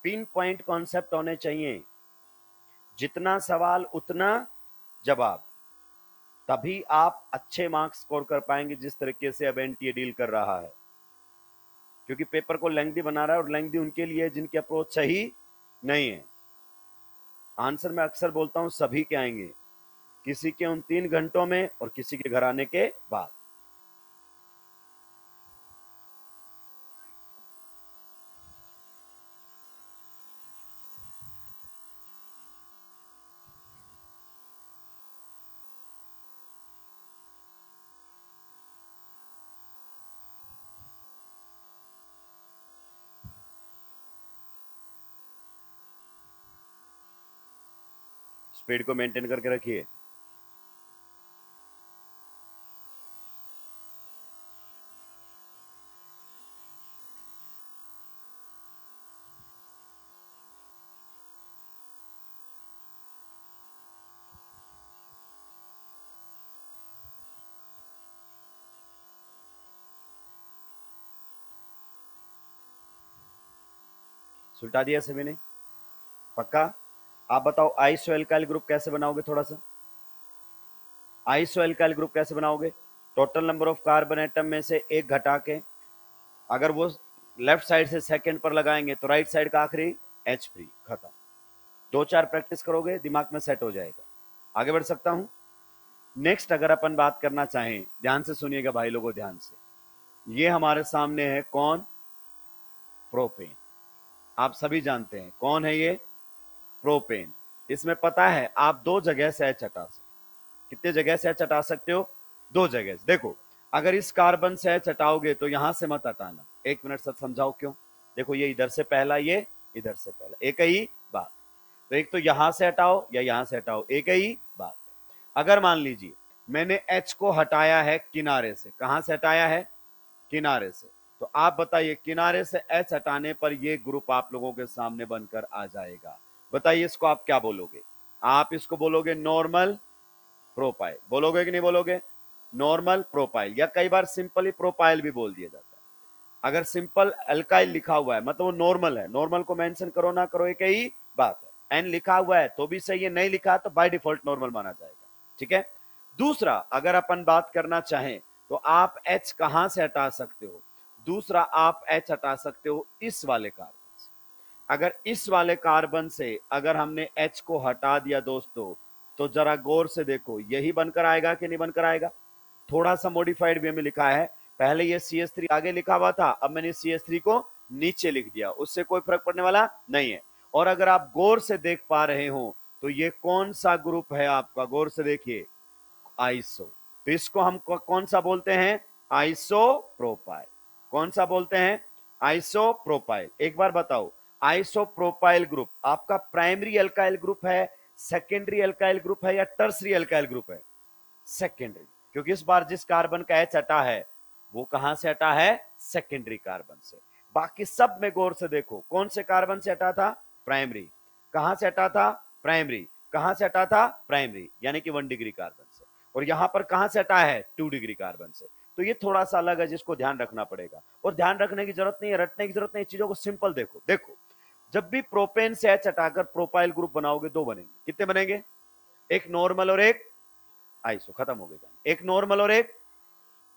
पिन पॉइंट कॉन्सेप्ट होने चाहिए, जितना सवाल उतना जवाब, तभी आप अच्छे मार्क्स स्कोर कर पाएंगे जिस तरीके से अब एनटीए डील कर रहा है। क्योंकि पेपर को लेंथी बना रहा है और लेंथी उनके लिए जिनकी अप्रोच सही नहीं है। आंसर मैं अक्सर बोलता हूं सभी के आएंगे, किसी के उन 3 घंटों में और किसी के घर आने के बाद। स्पीड को मेंटेन करके रखिए। सुलटा दिया सभी ने? पक्का? आप बताओ आइसो एल्काइल ग्रुप कैसे बनाओगे? थोड़ा सा आइसो एल्काइल ग्रुप कैसे बनाओगे? Total number of carbon atom में से एक घटा के, अगर वो लेफ्ट साइड से सेकंड पर लगाएंगे तो राइट साइड का आखिरी H फ्री, खत्म। 2-4 प्रैक्टिस करोगे दिमाग में सेट हो जाएगा। आगे बढ़ सकता हूं। नेक्स्ट अगर अपन बात करना चाहें, ध्यान से सुनिएगा भाई लोगों, ध्यान से। ये हमारे सामने है कौन? प्रोपेन। आप सभी जानते हैं कौन है ये? प्रोपेन। इसमें पता है आप दो जगह से H हटा सकते हो। कितने जगह से H हटा सकते हो? दो जगह से। देखो, अगर इस कार्बन से H हटाओगे तो यहां से मत हटाना। एक मिनट सब समझाओ क्यों। देखो, ये इधर से पहला, ये इधर से पहला, एक ही बात। तो एक तो यहां से हटाओ या यहां से हटाओ, एक ही बात। अगर मान लीजिए मैंने H को हटाया है किनारे से, कहां से हटाया है? किनारे से। तो आप बताइए किनारे से H हटाने पर ये ग्रुप आप लोगों के सामने बनकर आ जाएगा। बताइए इसको आप क्या बोलोगे? आप इसको बोलोगे नॉर्मल प्रोपाइल। बोलोगे कि नहीं बोलोगे? नॉर्मल प्रोपाइल, या कई बार सिंपली प्रोपाइल भी बोल दिया जाता है। अगर सिंपल अल्काइल लिखा हुआ है मतलब वो नॉर्मल है। नॉर्मल को मेंशन करो ना करो एक ही बात है। एन लिखा हुआ है तो भी सही है, नहीं लिखा तो बाय डिफॉल्ट नॉर्मल माना जाएगा। ठीक है। दूसरा, अगर अपन बात करना चाहें तो आप H कहां से हटा सकते हो? दूसरा, आप H हटा सकते हो इस वाले कार्बन से। अगर इस वाले कार्बन से अगर हमने H को हटा दिया दोस्तों, तो जरा गौर से देखो, यही बनकर आएगा कि नहीं बनकर आएगा? थोड़ा सा मॉडिफाइड वे में लिखा है। पहले ये CH3 आगे लिखा हुआ था, अब मैंने CH3 को नीचे लिख दिया, उससे कोई फर्क पड़ने वाला नहीं है। और अगर आप गौर से देख पा रहे हो तो ये कौन सा ग्रुप है आपका? गौर से देखिए, आइसो। तो इसको हम कौन सा बोलते हैं? आइसोप्रोपाइल। कौन सा बोलते हैं? आइसोप्रोपाइल। एक बार बताओ, आइसोप्रोपाइल ग्रुप आपका प्राइमरी अल्काइल ग्रुप है, सेकेंडरी अल्काइल ग्रुप है, या टर्सरी अल्काइल ग्रुप है? सेकेंडरी। क्योंकि इस बार जिस कार्बन का H हटा है वो कहां से हटा है? सेकेंडरी कार्बन से। बाकी सब में गौर से देखो, कौन से कार्बन से हटा था? प्राइमरी। कहां से हटा था? प्राइमरी। कहां से हटा था? प्राइमरी, यानी कि 1 डिग्री कार्बन से। और यहां पर कहां से हटा है? 2 डिग्री कार्बन से। तो ये थोड़ा सा अलग है जिसको ध्यान रखना पड़ेगा। और ध्यान रखने की जरूरत नहीं है, रटने की जरूरत नहीं, चीजों को सिंपल देखो। देखो, जब भी प्रोपेन से H हटाकर प्रोपाइल ग्रुप बनाओगे, दो बनेंगे। कितने बनेंगे? एक नॉर्मल और एक आइसो। खत्म हो गया। एक नॉर्मल और एक।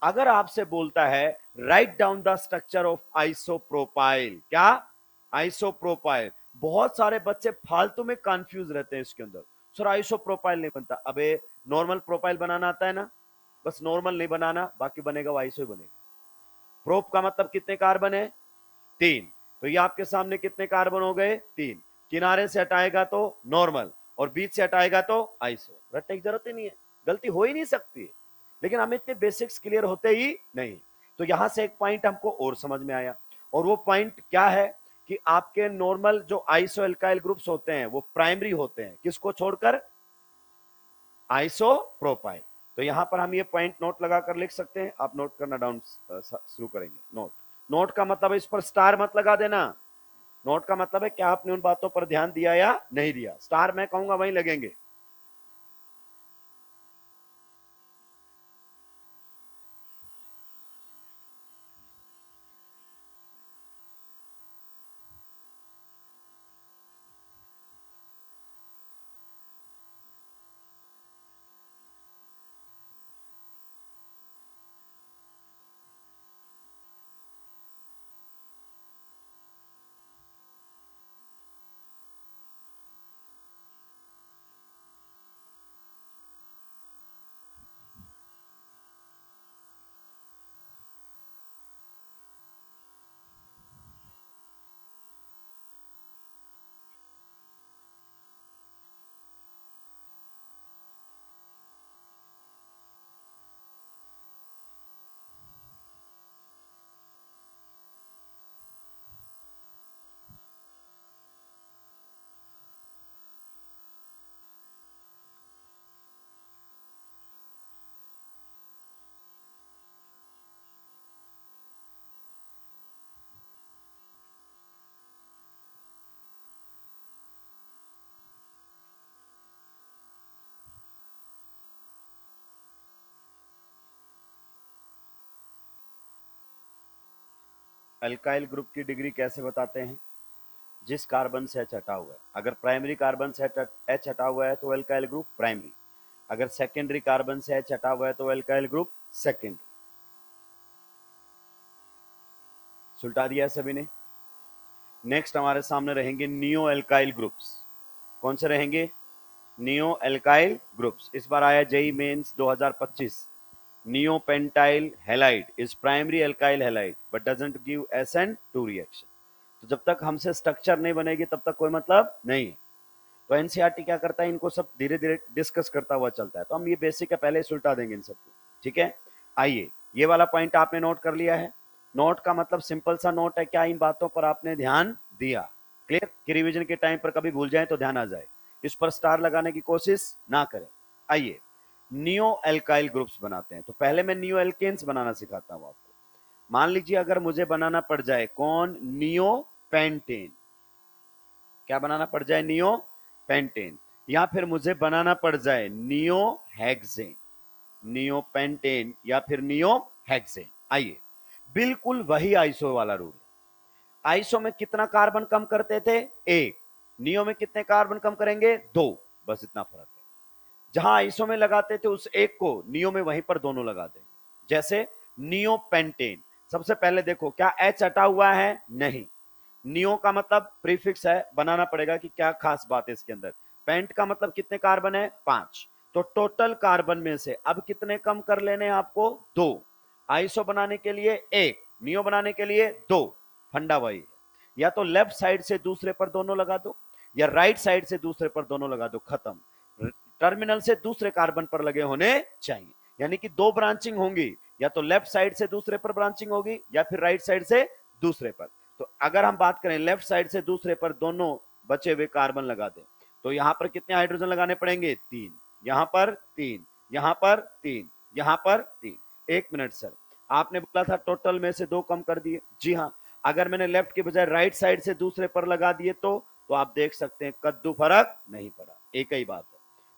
अगर आपसे बोलता है right down the structure of isopropyl, क्या? आइसोप्रोपाइल। बहुत सारे बच्चे फालतू में कंफ्यूज रहते हैं इसके अंदर। सर आइसोप्रोपाइल नहीं बनता। अबे नॉर्मल प्रोपाइल बनाना आता है ना? बस नॉर्मल नहीं बनाना, बाकी बनेगा वो आइसो ही बनेगा। प्रोप का मतलब कितने कार्बन है? 3। तो ये आपके सामने कितने कार्बन हो गए? 3। किनारे से हटाएगा तो नॉर्मल, और बीच से हटाएगा तो आइसो। रटने की जरूरत ही नहीं है, गलती हो ही नहीं सकती। लेकिन हमें इतने बेसिक्स क्लियर होते ही नहीं। तो यहां से एक पॉइंट हमको और समझ में आया, और वो पॉइंट क्या है कि आपके नॉर्मल जो आइसो एल्काइल ग्रुप्स होते हैं वो प्राइमरी होते हैं, किसको छोड़कर? आइसोप्रोपाइल। तो यहां पर हम ये पॉइंट नोट लगाकर लिख सकते हैं। आप नोट करना डाउन शुरू करेंगे। नोट, नोट का मतलब इस पर स्टार मत लगा देना। नोट का मतलब है क्या आपने उन बातों पर ध्यान दिया या नहीं दिया। स्टार मैं कहूंगा वहीं लगेंगे। अल्काइल ग्रुप की डिग्री कैसे बताते हैं? जिस कार्बन से H हटा हुआ है। अगर प्राइमरी कार्बन से H हटा हुआ है तो एल्काइल ग्रुप प्राइमरी, अगर सेकेंडरी कार्बन से H हटा हुआ है तो एल्काइल ग्रुप सेकेंडरी। सुलटा दिया सभी ने। नेक्स्ट हमारे सामने रहेंगे नियो एल्काइल ग्रुप्स। कौन से रहेंगे? Neo alkyl groups. इस बार आया JEE Mains 2025। Neopentyl halide is primary alkyl halide but doesn't give SN2 reaction. तो जब तक हमसे स्ट्रक्चर नहीं बनेगी तब तक कोई मतलब नहीं है। तो एनसीईआरटी क्या करता है, इनको सब धीरे धीरे डिस्कस करता हुआ चलता है। तो हम ये बेसिक है पहले सुलटा देंगे इन सबको, ठीक है। आइए, ये वाला पॉइंट आपने नोट कर लिया है। नोट का मतलब सिंपल सा नोट है, क्या इन बातों पर आपने ध्यान दिया? क्लियर कि रिवीजन के टाइम पर कभी भूल जाए तो ध्यान आ जाए, इस पर स्टार लगाने की कोशिश ना करें। आइए नियो एल्काइल ग्रुप्स बनाते हैं। तो पहले मैं नियो एल्केन्स बनाना सिखाता हूं आपको। मान लीजिए अगर मुझे बनाना पड़ जाए कौन? Neo pentane. क्या बनाना पड़ जाए? Neo pentane. या फिर मुझे बनाना पड़ जाए नियो हेक्सेन, नियो पेंटेन या फिर नियो हेक्सेन। आइए, बिल्कुल वही आइसो वाला रूल। आइसो में कितना कार्बन कम करते थे? एक। नियो में कितने कार्बन कम करेंगे? दो। बस इतना फर्क है। जहां आइसो में लगाते थे उस एक को नियो में वहीं पर दोनों लगा देंगे। जैसे नियो पेंटेन, सबसे पहले देखो क्या एच हटा हुआ है? नहीं। नियो का मतलब प्रीफिक्स है, बनाना पड़ेगा कि क्या खास बात है इसके अंदर। पेंट का मतलब कितने कार्बन है? 5। तो टोटल कार्बन में से अब कितने कम कर लेने आपको? 2। आइसो बनाने के लिए 1, नियो बनाने के लिए 2। फंडा वही है, या तो लेफ्ट साइड से दूसरे पर दोनों लगा दो या राइट साइड से दूसरे पर दोनों लगा दो, खत्म। टर्मिनल से दूसरे कार्बन पर लगे होने चाहिए, यानी कि दो ब्रांचिंग होंगी, या तो लेफ्ट साइड से दूसरे पर ब्रांचिंग होगी या फिर राइट साइड से दूसरे पर। तो अगर हम बात करें लेफ्ट साइड से दूसरे पर दोनों बचे हुए कार्बन लगा दें तो यहां पर कितने हाइड्रोजन लगाने पड़ेंगे? 3। यहां पर 3, यहां पर 3, यहां पर 3। 1 मिनट सर, आपने बोला था टोटल में से 2 कम कर दिए। जी हां, अगर मैंने लेफ्ट के बजाय राइट साइड से दूसरे पर लगा दिए तो आप देख सकते हैं कद्दू फर्क नहीं पड़ा, एक ही बात है।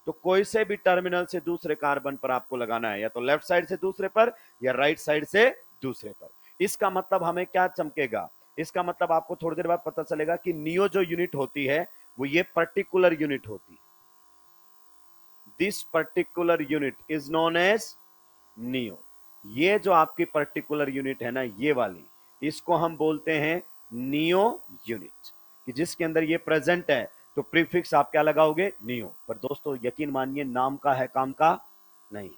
तो कोई से भी टर्मिनल से दूसरे कार्बन पर आपको लगाना है, या तो लेफ्ट साइड से दूसरे पर या राइट साइड से दूसरे पर। इसका मतलब हमें क्या चमकेगा? इसका मतलब आपको थोड़ी देर बाद पता चलेगा कि नियो जो यूनिट होती है वो ये पर्टिकुलर यूनिट होती है। This particular unit is known as neo. ये जो आपकी पर्टिकुलर यूनिट है ना, ये वाली, इसको हम बोलते हैं नियो यूनिट, कि जिसके अंदर ये प्रेजेंट है। तो प्रीफिक्स आप क्या लगाओगे? नियो। पर दोस्तों यकीन मानिए नाम का है काम का नहीं।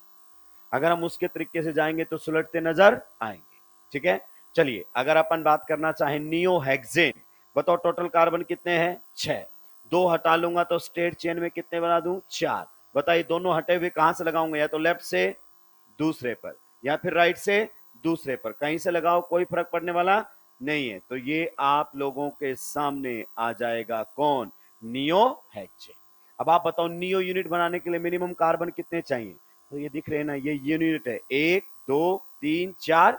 अगर हम उसके तरीके से जाएंगे तो सुलटते नजर आएंगे, ठीक है। चलिए अगर अपन बात करना चाहें नियो हेक्सेन, बताओ टोटल कार्बन कितने हैं? 6। 2 हटा लूंगा तो स्टेट चेन में कितने बना दूं? 4। बताइए दोनों हटे हुए कहां से लगाऊंगा? या तो लेफ्ट से दूसरे पर या फिर राइट से दूसरे पर, कहीं से लगाओ कोई फर्क पड़ने वाला नहीं है। तो ये आप लोगों के सामने आ जाएगा कौन? Neo hexane. अब आप बताओ नियो यूनिट बनाने के लिए मिनिमम कार्बन कितने चाहिए? तो ये दिख रहे हैं ना, ये यूनिट है 1 2 3 4।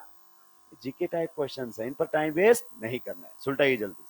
जीके टाइप क्वेश्चंस है, इन पर टाइम वेस्ट नहीं करना है, सुलटाइए जल्दी से।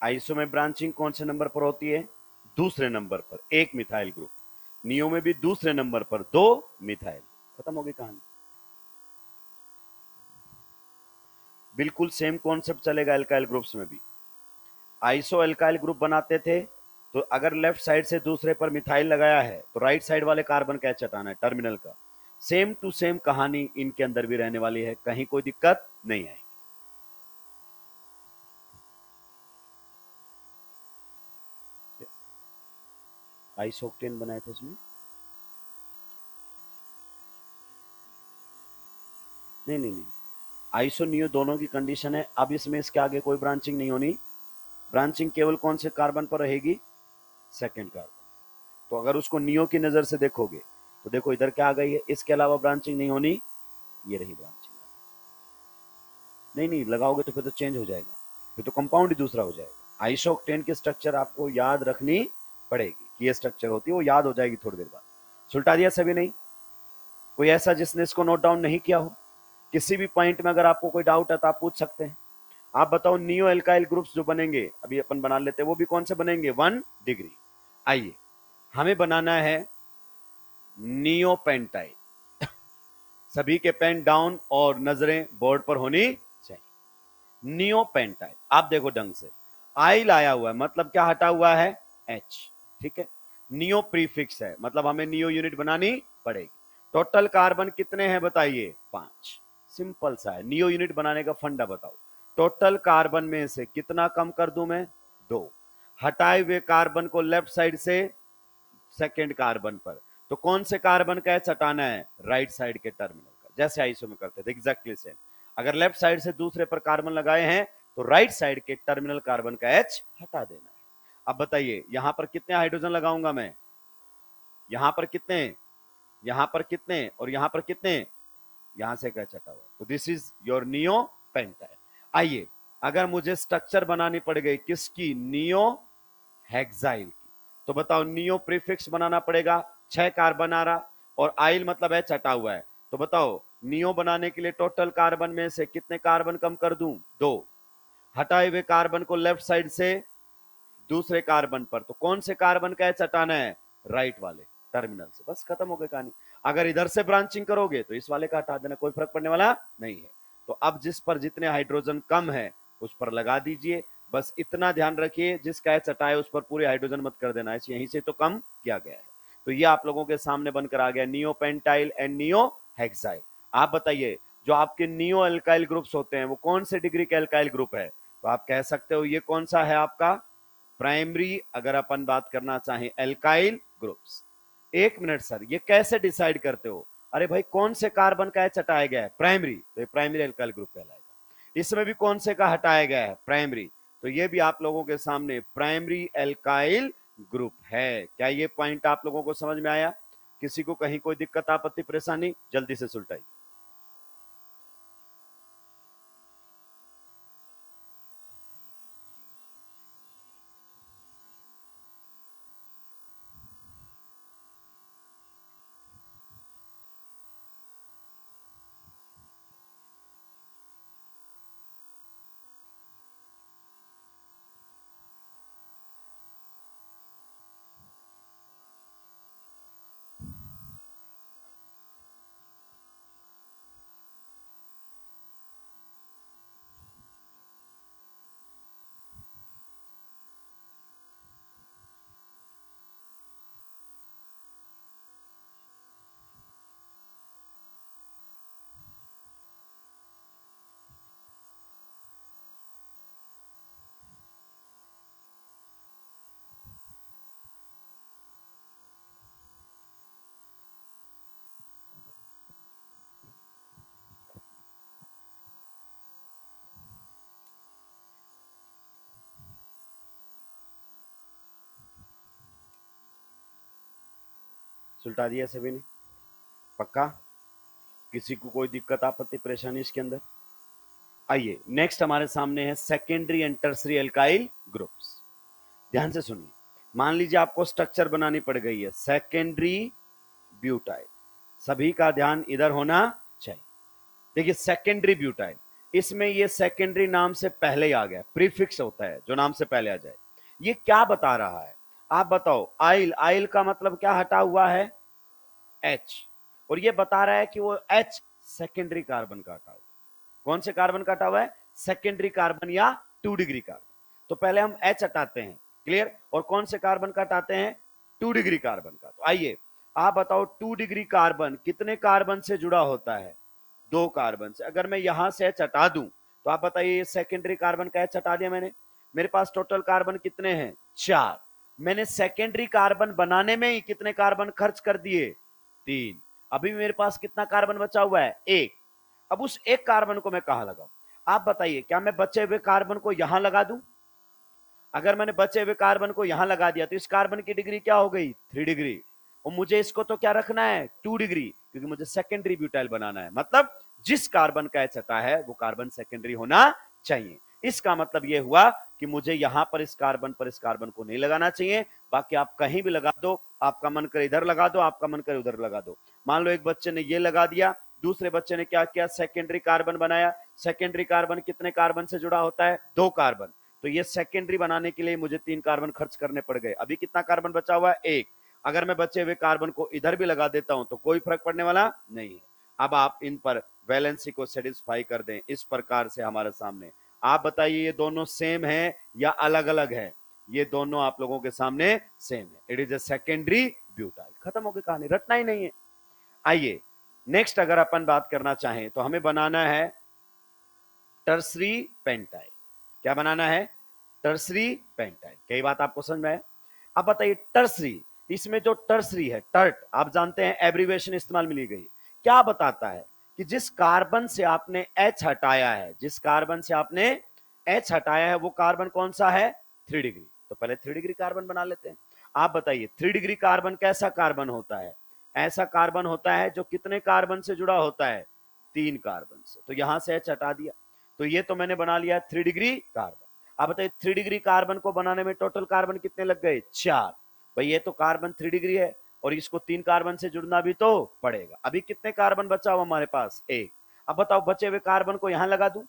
आइसो में ब्रांचिंग कौन से नंबर पर होती है? दूसरे नंबर पर, एक मिथाइल ग्रुप। नियो में भी दूसरे नंबर पर 2 मिथाइल। खत्म हो गई कहानी। बिल्कुल सेम कॉन्सेप्ट चलेगा एल्काइल ग्रुप्स में भी। आइसो एल्काइल ग्रुप बनाते थे तो अगर लेफ्ट साइड से दूसरे पर मिथाइल लगाया है तो राइट साइड वाले कार्बन का एच हटाना है, टर्मिनल का। सेम टू सेम कहानी इनके अंदर भी रहने वाली है, कहीं कोई दिक्कत नहीं आएगी। आइसोक्टेन बनाए थे उसमें? नहीं नहीं नहीं, आइसो नियो दोनों की कंडीशन है। अब इसमें इसके आगे कोई ब्रांचिंग नहीं होनी। ब्रांचिंग केवल कौन से कार्बन पर रहेगी? Second carbon. तो अगर उसको नियो की नजर से देखोगे तो देखो इधर क्या आ गई है, इसके अलावा ब्रांचिंग नहीं होनी, ये रही ब्रांचिंग। नहीं नहीं लगाओगे तो फिर तो चेंज हो जाएगा, फिर तो कंपाउंड ही दूसरा हो जाएगा। आइसोक्टेन की स्ट्रक्चर आपको याद रखनी पड़ेगी कि ये स्ट्रक्चर होती है, वो याद हो जाएगी थोड़ी देर बाद। सुलटा दिया सभी? नहीं कोई ऐसा जिसने इसको नोट डाउन नहीं किया हो? किसी भी पॉइंट में अगर आपको कोई डाउट है तो आप पूछ सकते हैं। आप बताओ नियो एल्काइल ग्रुप्स जो बनेंगे अभी अपन बना लेते हैं, वो भी कौन से बनेंगे? 1 डिग्री। आइए हमें बनाना है नियोपेंटाइल। सभी के पेन डाउन और नजरें बोर्ड पर होनी चाहिए। नियोपेंटाइल, आप देखो ढंग से, आइल आया हुआ है मतलब क्या हटा हुआ है? एच। ठीक है, नियो प्रीफिक्स है मतलब हमें नियो यूनिट बनानी पड़ेगी। टोटल कार्बन कितने हैं बताइए? 5। सिंपल सा है, नियो यूनिट बनाने का फंडा बताओ। टोटल कार्बन में से कितना कम कर दूं मैं? 2। हटाए हुए कार्बन को लेफ्ट साइड से सेकेंड कार्बन पर, तो कौन से कार्बन का एच हटाना है? राइट साइड के टर्मिनल का, जैसे आइसो में करते थे एग्जैक्टली सेम। अगर लेफ्ट साइड से दूसरे पर कार्बन लगाए हैं तो राइट साइड के टर्मिनल कार्बन का एच हटा देना है। अब बताइए यहां पर कितने हाइड्रोजन लगाऊंगा मैं? यहां पर कितने, यहां पर कितने और यहां पर कितने? यहां से एच हटा हुआ, तो this is your neo pentyl. आइए अगर मुझे स्ट्रक्चर बनानी पड़ गई किसकी? नियो हेक्साइल की, तो बताओ नियो प्रीफिक्स बनाना पड़ेगा, 6 कार्बन आ रहा और आइल मतलब एच हटा हुआ है, तो बताओ नियो बनाने के लिए टोटल कार्बन में से कितने कार्बन कम कर दूं? 2। हटाए हुए कार्बन को लेफ्ट साइड से दूसरे कार्बन पर, तो कौन से कार्बन का एच हटाना है? राइट वाले टर्मिनल से, बस खत्म हो गई कहानी। अगर इधर से ब्रांचिंग करोगे तो इस वाले का हटा देना, कोई फर्क पड़ने वाला नहीं है। तो अब जिस पर जितने हाइड्रोजन कम है उस पर लगा दीजिए, बस इतना ध्यान रखिए जिसका एच हटाए उस पर पूरे हाइड्रोजन मत कर देना, यहीं से तो कम किया गया है। तो ये आप लोगों के सामने बनकर आ गया neo pentyl and neo hexyl. आप बताइए जो आपके नियो एल्काइल ग्रुप्स होते हैं वो कौन से डिग्री के एल्काइल ग्रुप है? तो आप कह सकते हो ये कौन सा है आपका? प्राइमरी। अगर अपन बात करना चाहें एल्काइल ग्रुप्स, 1 मिनट सर ये कैसे डिसाइड करते हो? अरे भाई कौन से कार्बन का एच हटाया गया है? प्राइमरी, तो ये प्राइमरी एल्काइल ग्रुप कहलाएगा। इसमें भी कौन से का हटाया गया है? प्राइमरी, तो ये भी आप लोगों के सामने प्राइमरी एल्काइल ग्रुप है। क्या ये पॉइंट आप लोगों को समझ में आया? किसी को कहीं कोई दिक्कत आपत्ति परेशानी? जल्दी से सुलटाइए। सुलटा दिया सभी ने? पक्का? किसी को कोई दिक्कत आपत्ति परेशानी इसके अंदर? आइए नेक्स्ट हमारे सामने है secondary and tertiary alkyl groups. ध्यान से सुनिए, मान लीजिए आपको स्ट्रक्चर बनानी पड़ गई है सेकेंडरी ब्यूटाइल, सभी का ध्यान इधर होना चाहिए। देखिए सेकेंडरी ब्यूटाइल, इसमें ये सेकेंडरी नाम से पहले ही आ गया, प्रीफिक्स होता है जो नाम से पहले आ जाए। ये क्या बता रहा है? आप बताओ। आइल, आइल का मतलब क्या हटा हुआ है? एच। और ये बता रहा है कि वो एच सेकेंडरी कार्बन का हटा हुआ। कौन से कार्बन का हटा हुआ है? सेकेंडरी कार्बन या 2 डिग्री कार्बन। तो पहले हम एच हटाते हैं, क्लियर? और कौन से कार्बन का हटाते हैं? 2 डिग्री कार्बन का। तो आइए आप बताओ 2 डिग्री कार्बन कितने कार्बन से जुड़ा होता है? 2 कार्बन से। अगर मैं यहां से एच हटा दूं तो आप बताइए सेकेंडरी कार्बन का एच हटा दिया मैंने, मेरे पास टोटल कार्बन कितने हैं? 4। मैंने सेकेंडरी कार्बन बनाने में ही कितने कार्बन खर्च कर दिए? 3। अभी मेरे पास कितना कार्बन बचा हुआ है? 1। अब उस एक कार्बन को मैं कहां लगाऊं? आप बताइए, क्या मैं बचे हुए कार्बन को यहां लगा दूं? अगर मैंने बचे हुए कार्बन को यहां लगा दिया तो इस कार्बन की डिग्री क्या हो गई 3 डिग्री, और मुझे इसको तो क्या रखना है 2 डिग्री, क्योंकि मुझे सेकेंडरी ब्यूटाइल बनाना है। मतलब जिस कार्बन का एच हटा है वो कार्बन सेकेंडरी होना चाहिए। इसका मतलब यह हुआ कि मुझे यहां पर इस कार्बन को नहीं लगाना चाहिए, बाकी आप कहीं भी लगा दो, आपका मन करे इधर लगा दो, आपका मन करे उधर लगा दो। मान लो एक बच्चे ने ये लगा दिया, दूसरे बच्चे ने क्या किया सेकेंडरी कार्बन बनाया। सेकेंडरी कार्बन कितने कार्बन से जुड़ा होता है 2 कार्बन, तो ये सेकेंडरी बनाने के लिए मुझे 3 कार्बन खर्च करने पड़ गए। अभी कितना कार्बन बचा हुआ है 1। अगर मैं बचे हुए कार्बन को इधर भी लगा देता हूं तो कोई फर्क पड़ने वाला नहीं है। अब आप इन पर वैलेंसी को सेटिस्फाई कर दें इस प्रकार से हमारे सामने। आप बताइए ये दोनों सेम है या अलग अलग है? ये दोनों आप लोगों के सामने सेम है। It is a secondary butyl. खत्म हो गई कहानी, रटना ही नहीं है। आइए नेक्स्ट अगर अपन बात करना चाहें तो हमें बनाना है टर्सरी पेंटाइल। क्या बनाना है? Tertiary pentyl. कई बात आपको समझ में आए? अब बताइए टर्सरी, इसमें जो टर्सरी है टर्ट, आप जानते हैं एब्रीवेशन इस्तेमाल मिली गई, क्या बताता है कि जिस कार्बन से आपने एच हटाया है, जिस कार्बन से आपने एच हटाया है वो कार्बन कौन सा है 3 डिग्री। तो पहले 3 डिग्री कार्बन बना लेते हैं। आप बताइए 3 डिग्री कार्बन कैसा कार्बन होता है? ऐसा कार्बन होता है जो कितने कार्बन से जुड़ा होता है 3 कार्बन से। तो यहां से एच हटा दिया, तो ये तो मैंने बना लिया 3 डिग्री कार्बन। अब बताइए 3 डिग्री कार्बन को बनाने में टोटल कार्बन कितने लग गए 4। भाई ये तो कार्बन 3 डिग्री है और इसको 3 कार्बन से जुड़ना भी तो पड़ेगा। अभी कितने कार्बन बचा हुआ हमारे पास 1। अब बताओ बचे हुए कार्बन को यहां लगा दूं,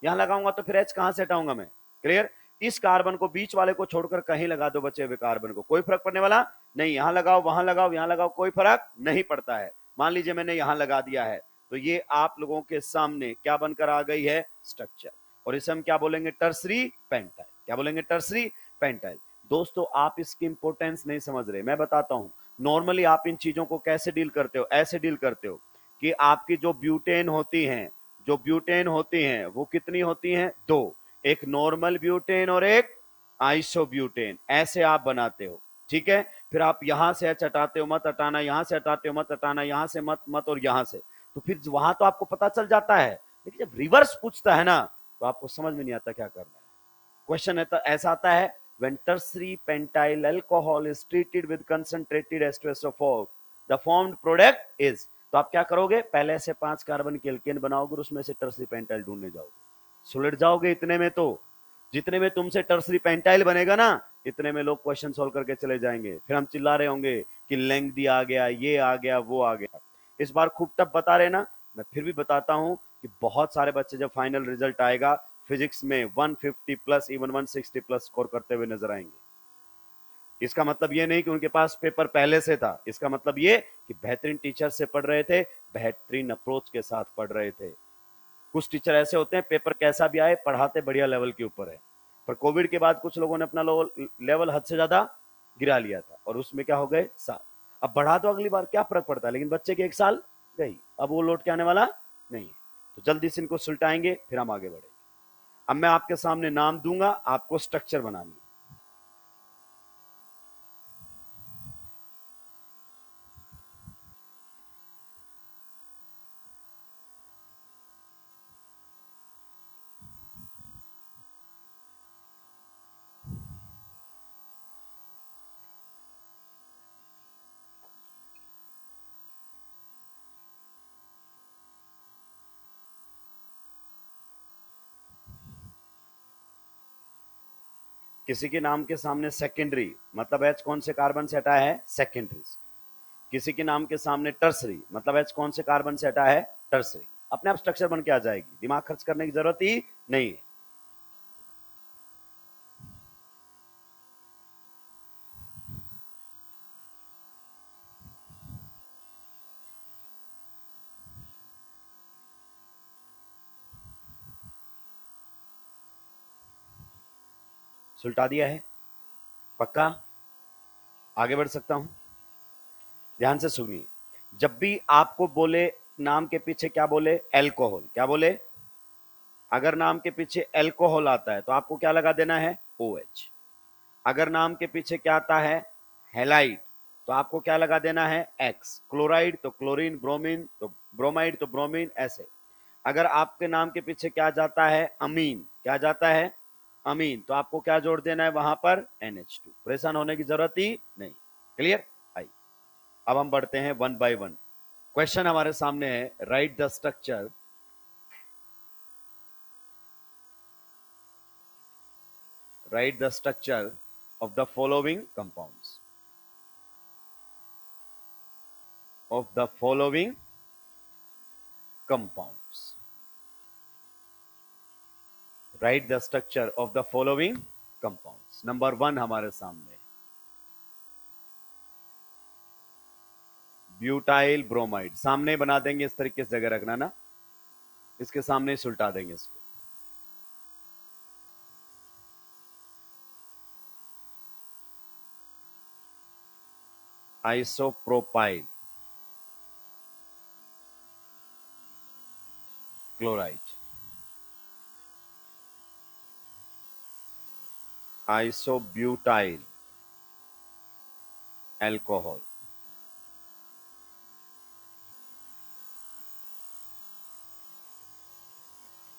यहां लगाऊंगा तो फिर एच कहां से हटाऊंगा मैं? क्लियर? इस कार्बन को बीच वाले को छोड़कर कहीं लगा दो बचे हुए कार्बन को, कोई फर्क पड़ने वाला नहीं। यहां लगाओ वहां लगाओ यहां लगाओ, कोई फर्क नहीं पड़ता है। मान लीजिए मैंने यहां लगा दिया है, तो ये आप लोगों के सामने क्या बनकर आ गई है स्ट्रक्चर, और इसे हम क्या बोलेंगे टर्सरी पेंटाइल। क्या बोलेंगे टर्सरी पेंटाइल। दोस्तों आप इसकी इंपॉर्टेंस नहीं समझ रहे, मैं बताता हूं। नॉर्मली आप इन चीजों को कैसे डील करते हो, ऐसे डील करते हो कि आपकी जो ब्यूटेन होती हैं, जो ब्यूटेन होती हैं वो कितनी होती हैं 2, एक नॉर्मल ब्यूटेन और एक आइसोब्यूटेन, ऐसे आप बनाते हो। ठीक है, फिर आप यहां से एच हटाते हो मत हटाना, यहां से हटाते हो मत हटाना, यहां से मत मत और यहां से, तो फिर वहां तो आपको पता चल जाता है। लेकिन जब रिवर्स पूछता है ना तो आपको समझ में नहीं आता क्या करना है। क्वेश्चन है तो ऐसा आता है when tertiary pentyl alcohol is treated with concentrated H2SO4 the formed product is, तो आप क्या करोगे पहले से 5 कार्बन की एल्केन बनाओगे और उसमें से टर्सरी पेंटाइल ढूंढने जाओगे। सुलझ जाओगे इतने में, तो जितने में तुमसे टर्सरी पेंटाइल बनेगा ना इतने में लोग क्वेश्चन सोल्व करके चले जाएंगे। फिर हम चिल्ला रहे होंगे कि लेंथ दी आ गया, ये आ गया, वो आ गया। इस बार खूब टफ बता रहे ना, मैं फिर भी बताता हूं कि बहुत सारे बच्चे जब फाइनल रिजल्ट आएगा फिजिक्स में 150 प्लस इवन 160 प्लस स्कोर करते हुए नजर आएंगे। इसका मतलब ये नहीं कि उनके पास पेपर पहले से था, इसका मतलब ये कि बेहतरीन टीचर से पढ़ रहे थे, बेहतरीन अप्रोच के साथ पढ़ रहे थे। कुछ टीचर ऐसे होते हैं पेपर कैसा भी आए पढ़ाते बढ़िया लेवल के ऊपर है, पर कोविड के बाद कुछ लोगों ने अपना लेवल हद से ज्यादा गिरा लिया था और उसमें क्या हो गए साल। अब बढ़ा दो अगली बार क्या फर्क पड़ता है, लेकिन बच्चे के 1 साल गई, अब वो लौट के आने वाला नहीं है। तो जल्दी से इनको सुलटाएंगे फिर हम आगे बढ़ेंगे। अब मैं आपके सामने नाम दूंगा, आपको स्ट्रक्चर बनानी है। किसी के नाम के सामने सेकेंडरी मतलब एच कौन से कार्बन से हटा है सेकेंडरी से। किसी के नाम के सामने टर्सरी मतलब एच कौन से कार्बन से हटा है टर्सरी। अपने आप स्ट्रक्चर बन के आ जाएगी, दिमाग खर्च करने की जरूरत ही नहीं है। सुलटा दिया है पक्का? आगे बढ़ सकता हूं? ध्यान से सुनिए, जब भी आपको बोले नाम के पीछे क्या बोले एल्कोहल, क्या बोले? अगर नाम के पीछे एल्कोहल आता है तो आपको क्या लगा देना है OH। अगर नाम के पीछे क्या आता है हेलाइड तो आपको क्या लगा देना है X। क्लोराइड तो क्लोरीन, ब्रोमीन तो ब्रोमाइड तो ब्रोमीन, ऐसे। अगर आपके नाम के पीछे क्या जाता है अमीन, क्या जाता है अमीन, तो आपको क्या जोड़ देना है वहां पर, NH2। परेशान होने की जरूरत ही नहीं। क्लियर। आई, अब हम बढ़ते हैं वन बाय वन। क्वेश्चन हमारे सामने है, right the structure, write the structure of the following compounds, of the following compounds, write the structure of the following compounds। Number one हमारे सामने ब्यूटाइल ब्रोमाइड, सामने बना देंगे इस तरीके से, जगह रखना ना, इसके सामने सुलटा देंगे इसको। Isopropyl chloride, isobutyl alcohol,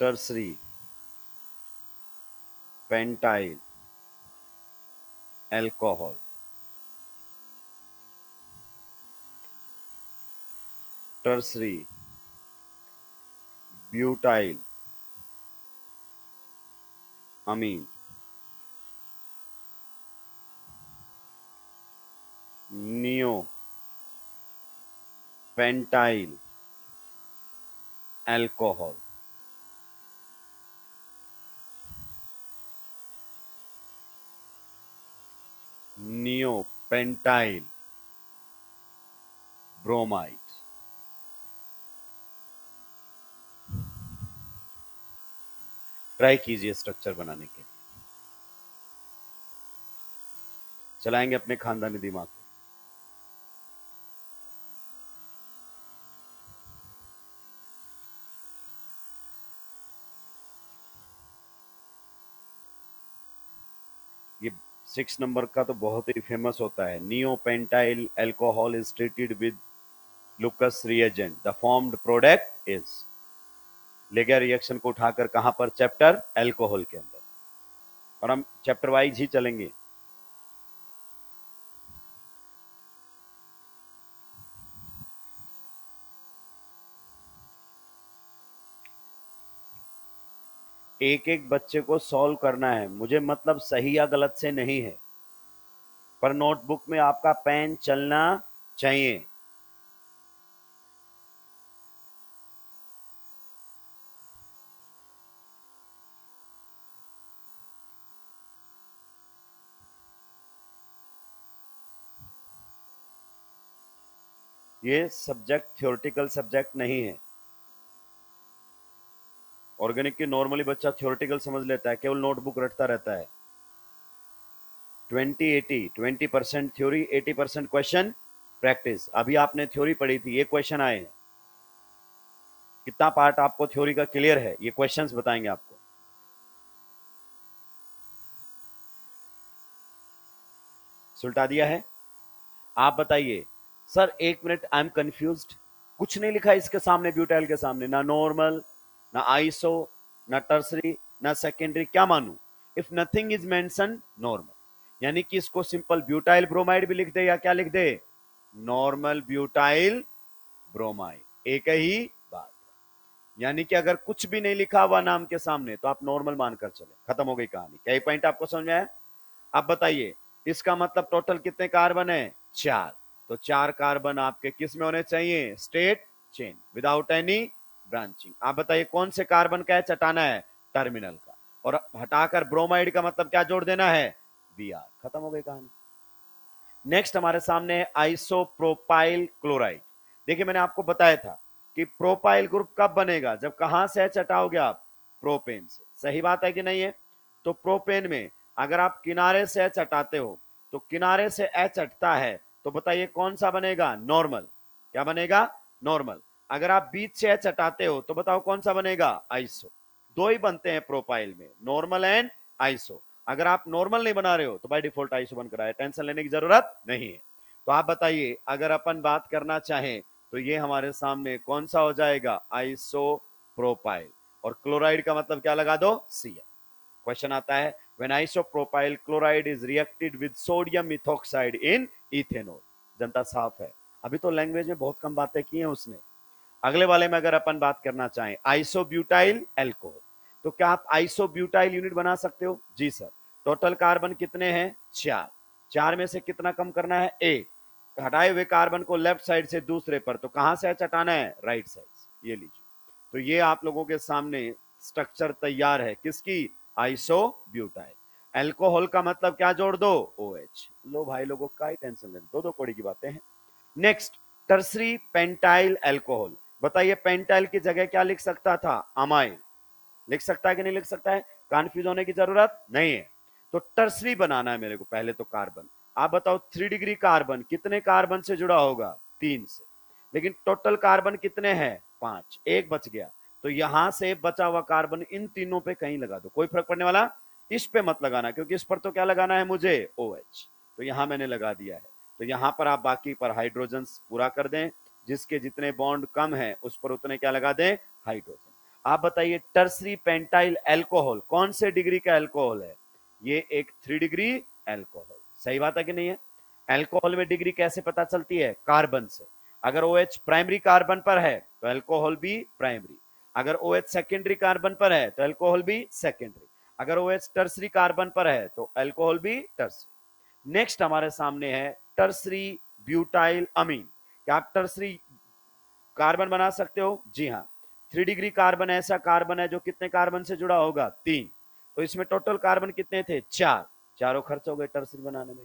tertiary pentyl alcohol, tertiary butyl amine, neopentyl alcohol, neopentyl bromide. Try कीजिए स्ट्रक्चर बनाने के लिए, चलाएंगे अपने खानदानी दिमाग को। ये 6 नंबर का तो बहुत ही फेमस होता है। Neopentyl alcohol is treated with Lucas reagent, the formed product is, ले गया रिएक्शन को उठाकर कहां पर, चैप्टर अल्कोहल के अंदर, और हम चैप्टर वाइज ही चलेंगे। एक एक बच्चे को सॉल्व करना है, मुझे मतलब सही या गलत से नहीं है, पर नोटबुक में आपका पेन चलना चाहिए। ये सब्जेक्ट थ्योरेटिकल सब्जेक्ट नहीं है। ऑर्गेनिक की नॉर्मली बच्चा थ्योरेटिकल समझ लेता है, केवल नोटबुक रटता रहता है। 20-80, 20% थ्योरी, 80% क्वेश्चन प्रैक्टिस। अभी आपने थ्योरी पढ़ी थी, ये क्वेश्चन आए हैं, कितना पार्ट आपको थ्योरी का क्लियर है, ये क्वेश्चंस बताएंगे आपको। सुलटा दिया है। आप बताइए सर, एक मिनट, आई एम कंफ्यूज्ड, कुछ नहीं लिखा इसके सामने, ब्यूटाइल के सामने, ना नॉर्मल, ना आइसो, ना टर्सरी, ना सेकेंडरी, क्या मानू? If nothing is mention normal, यानी कि इसको सिंपल ब्यूटाइल ब्रोमाइड भी लिख दे, या क्या लिख दे, नॉर्मल ब्यूटाइल ब्रोमाइड, एक ही बात। यानी कि अगर कुछ भी नहीं लिखा हुआ नाम के सामने तो आप नॉर्मल मानकर चले, खत्म हो गई कहानी। क्या ये पॉइंट आपको समझ में आया? आप बताइए, इसका मतलब टोटल कितने कार्बन है, 4, तो 4 कार्बन आपके किस में होने चाहिए, straight chain without any branching. आप बताइए कौन से कार्बन का है, चटाना है टर्मिनल का, और हटाकर ब्रोमाइड का मतलब क्या जोड़ देना है, Br, खत्म हो गई कहानी। नेक्स्ट हमारे सामने है आइसोप्रोपाइल क्लोराइड। देखिए मैंने आपको बताया था कि प्रोपाइल ग्रुप कब बनेगा, जब कहां से एच हटाओगे आप, प्रोपेन से। सही बात है कि नहीं है? तो प्रोपेन में अगर आप किनारे से एच हटाते हो तो किनारे से एच हटता है, तो बताइए कौन सा बनेगा, नॉर्मल। क्या बनेगा, नॉर्मल। अगर आप बीच से एच हटाते हो तो बताओ कौन सा बनेगा, आइसो। दो ही बनते हैं प्रोपाइल में, नॉर्मल एंड आइसो। अगर आप नॉर्मल नहीं बना रहे हो तो बाय डिफॉल्ट आइसो बनकर आए, टेंशन लेने की जरूरत नहीं है। तो आप बताइए, अगर अपन बात करना चाहें तो ये हमारे सामने कौन सा हो जाएगा, आइसो प्रोपाइल, और क्लोराइड का मतलब क्या लगा दो, Cl। क्वेश्चन आता है when isopropyl chloride is reacted with sodium methoxide in ethanol. जनता साफ है, अभी तो लैंग्वेज में बहुत कम बातें की हैं उसने। अगले वाले में अगर अपन बात करना चाहें आइसोब्यूटाइल एल्कोहल, तो क्या आप आइसोब्यूटाइल यूनिट बना सकते हो? जी सर। टोटल कार्बन कितने हैं? 4। 4 में से कितना कम करना है? 1। हटाए हुए कार्बन को लेफ्ट साइड से दूसरे पर, तो कहां से हटाना है? राइट साइड से। ये लीजिए, तो ये आप लोगों के सामने स्ट्रक्चर तैयार है किसकी? आइसोब्यूटाइल। एल्कोहल का मतलब क्या जोड़ दो? OH। लो भाई लोगों का टेंशन ले, दो दो कौड़ी की बातें हैं। Next tertiary pentyl alcohol. बताइए पेंटाइल की जगह क्या लिख सकता था? अमाइल। लिख सकता है कि नहीं लिख सकता है? कंफ्यूज होने की जरूरत नहीं है। तो टर्सरी बनाना है मेरे को पहले तो कार्बन। आप बताओ 3 डिग्री कार्बन कितने कार्बन से जुड़ा होगा? 3 से। लेकिन टोटल कार्बन कितने हैं? 5। एक बच गया, तो यहां से बचा हुआ कार्बन इन तीनों पे कहीं लगा दो, कोई फर्क पड़ने वाला इस पे मत लगाना, क्योंकि इस पर तो क्या लगाना है मुझे? OH। तो यहां मैंने लगा दिया है। तो यहां पर आप बाकी पर हाइड्रोजन पूरा कर दें, जिसके जितने बॉन्ड कम है उस पर उतने क्या लगा दें? हाइड्रोजन। आप बताइए टर्सरी पेंटाइल अल्कोहल कौन से डिग्री का अल्कोहल है? ये एक 3 डिग्री अल्कोहल। सही बात है कि नहीं है? अल्कोहल में डिग्री कैसे पता चलती है? कार्बन से। अगर OH प्राइमरी कार्बन पर है तो अल्कोहल भी प्राइमरी, अगर OH सेकेंडरी कार्बन पर है तो अल्कोहल भी सेकेंडरी, अगर OH टर्सरी कार्बन पर है तो अल्कोहल भी टर्सरी। नेक्स्ट हमारे सामने है टर्सरी ब्यूटाइल अमीन। क्या आप टर्सरी कार्बन बना सकते हो? जी हाँ। 3 डिग्री कार्बन ऐसा कार्बन है जो कितने कार्बन से जुड़ा होगा? 3। तो इसमें टोटल कार्बन कितने थे? 4। चारों खर्च हो गए टर्सरी बनाने में।